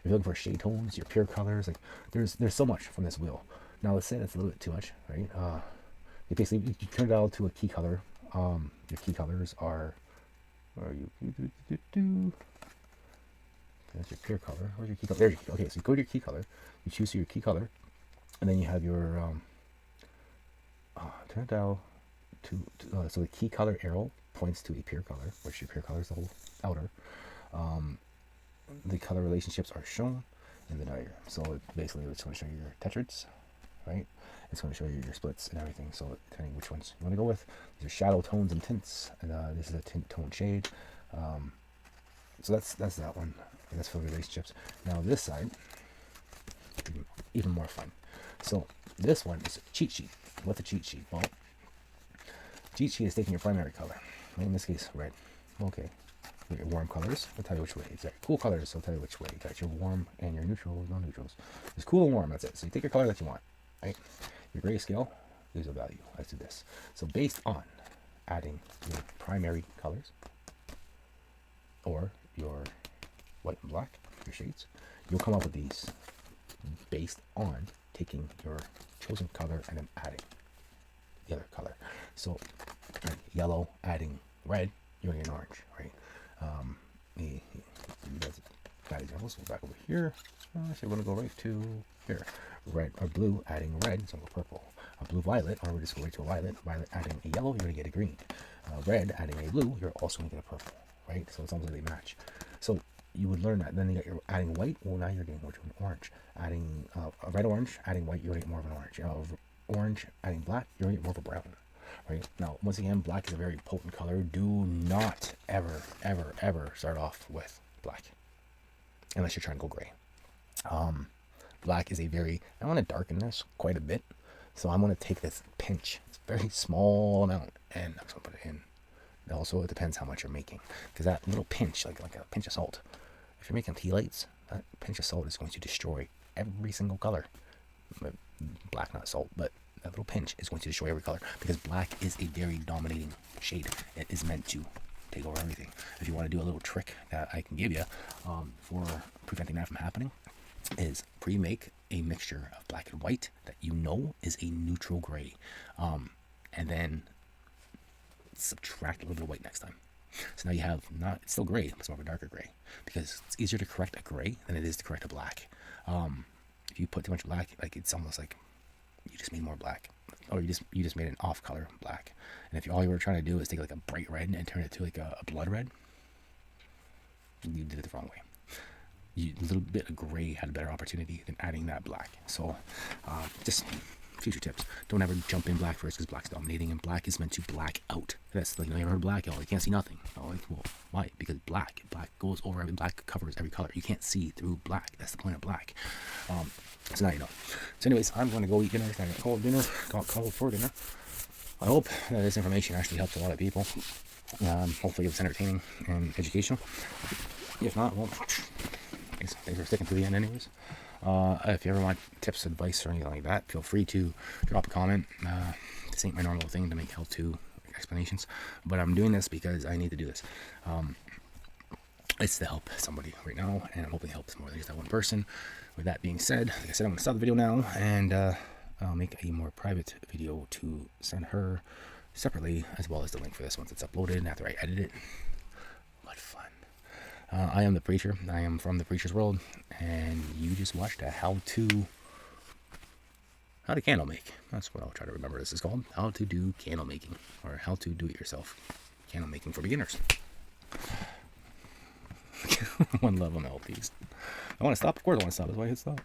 you're looking for shade tones, your pure colors, like there's so much from this wheel. Now let's say that's a little bit too much, right? You basically you turn it all to a key color. Your key colors are, where are you? That's your pure color. Where's your key color? There you go. Okay, so you go to your key color, you choose your key color, and then you have your turn it dial to so the key color arrow points to a pure color, which your pure color is the whole outer. The color relationships are shown in the diagram. So basically, it's going to show you your tetrads, right? It's going to show you your splits and everything. So depending which ones you want to go with, these are shadow tones and tints, and this is a tint tone shade. So that's that one. That's for relationships. Now this side, even more fun. So this one is a cheat sheet. What's a cheat sheet? Well, cheat sheet is taking your primary color. In this case, red. Okay. Your warm colors, I'll tell you which way. Exactly. Cool colors, I'll tell you which way. You got your warm and your neutrals, non-neutrals. It's cool and warm, that's it. So you take your color that you want, right? Your grayscale, there's a value. Let's do this. So based on adding your primary colors or your white and black, your shades, you'll come up with these based on taking your chosen color and then adding the other color. So yellow adding red, you're gonna get an orange, right? That's bad examples. So back over here. Actually, we're gonna go right to here. Red or blue adding red, so we'll go purple. A blue violet, or we just go right to a violet. Violet adding a yellow, you're gonna get a green. Red adding a blue, you're also gonna get a purple, right? So it's almost like they match. So you would learn that. Then you got your adding white. Well, now you're getting more to an orange. Adding a red orange, adding white, you're gonna get more of an orange. Orange adding black, you're gonna get more of a brown. Right now, once again, black is a very potent color. Do not ever, ever, ever start off with black unless you're trying to go gray. Black is a very, I want to darken this quite a bit, so I'm going to take this pinch, it's a very small amount, and I'm just going to put it in. Also, it depends how much you're making, because that little pinch, like a pinch of salt, if you're making tea lights, that pinch of salt is going to destroy every single color. Black, not salt, but that little pinch is going to destroy every color, because black is a very dominating shade. It is meant to take over everything. If you want to do a little trick that I can give you for preventing that from happening, is pre-make a mixture of black and white that you know is a neutral gray, and then subtract a little bit of white next time. So now you have it's still gray, but it's more of a darker gray, because it's easier to correct a gray than it is to correct a black. If you put too much black, like it's almost like you just made more black, or you just made an off color black. And if all you were trying to do is take like a bright red and turn it to like a blood red, you did it the wrong way. A little bit of gray had a better opportunity than adding that black. So just future tips: don't ever jump in black first, because black's dominating, and black is meant to black out. That's like, you ever heard blackout? You can't see nothing. Oh, well, why? Because black goes over black covers every color. You can't see through black. That's the point of black. So now you know. So anyways, I'm going to go eat dinner. I got called for dinner. I hope that this information actually helps a lot of people. Hopefully it's entertaining and educational. If not, well, thanks for sticking to the end anyways. If you ever want tips, advice, or anything like that, feel free to drop a comment. This ain't my normal thing to make how-to explanations, but I'm doing this because I need to do this. It's to help somebody right now, and I'm hoping it helps more than just that one person. With that being said, like I said, I'm going to stop the video now, and I'll make a more private video to send her separately, as well as the link for this once it's uploaded after I edit it. What fun. I am the preacher. I am from the preacher's world, and you just watched a how to candle make. That's what I'll try to remember this is called. How to do candle making, or how to do it yourself candle making for beginners. One love on the LPs. I want to stop. Of course I want to stop. That's why I hit stop.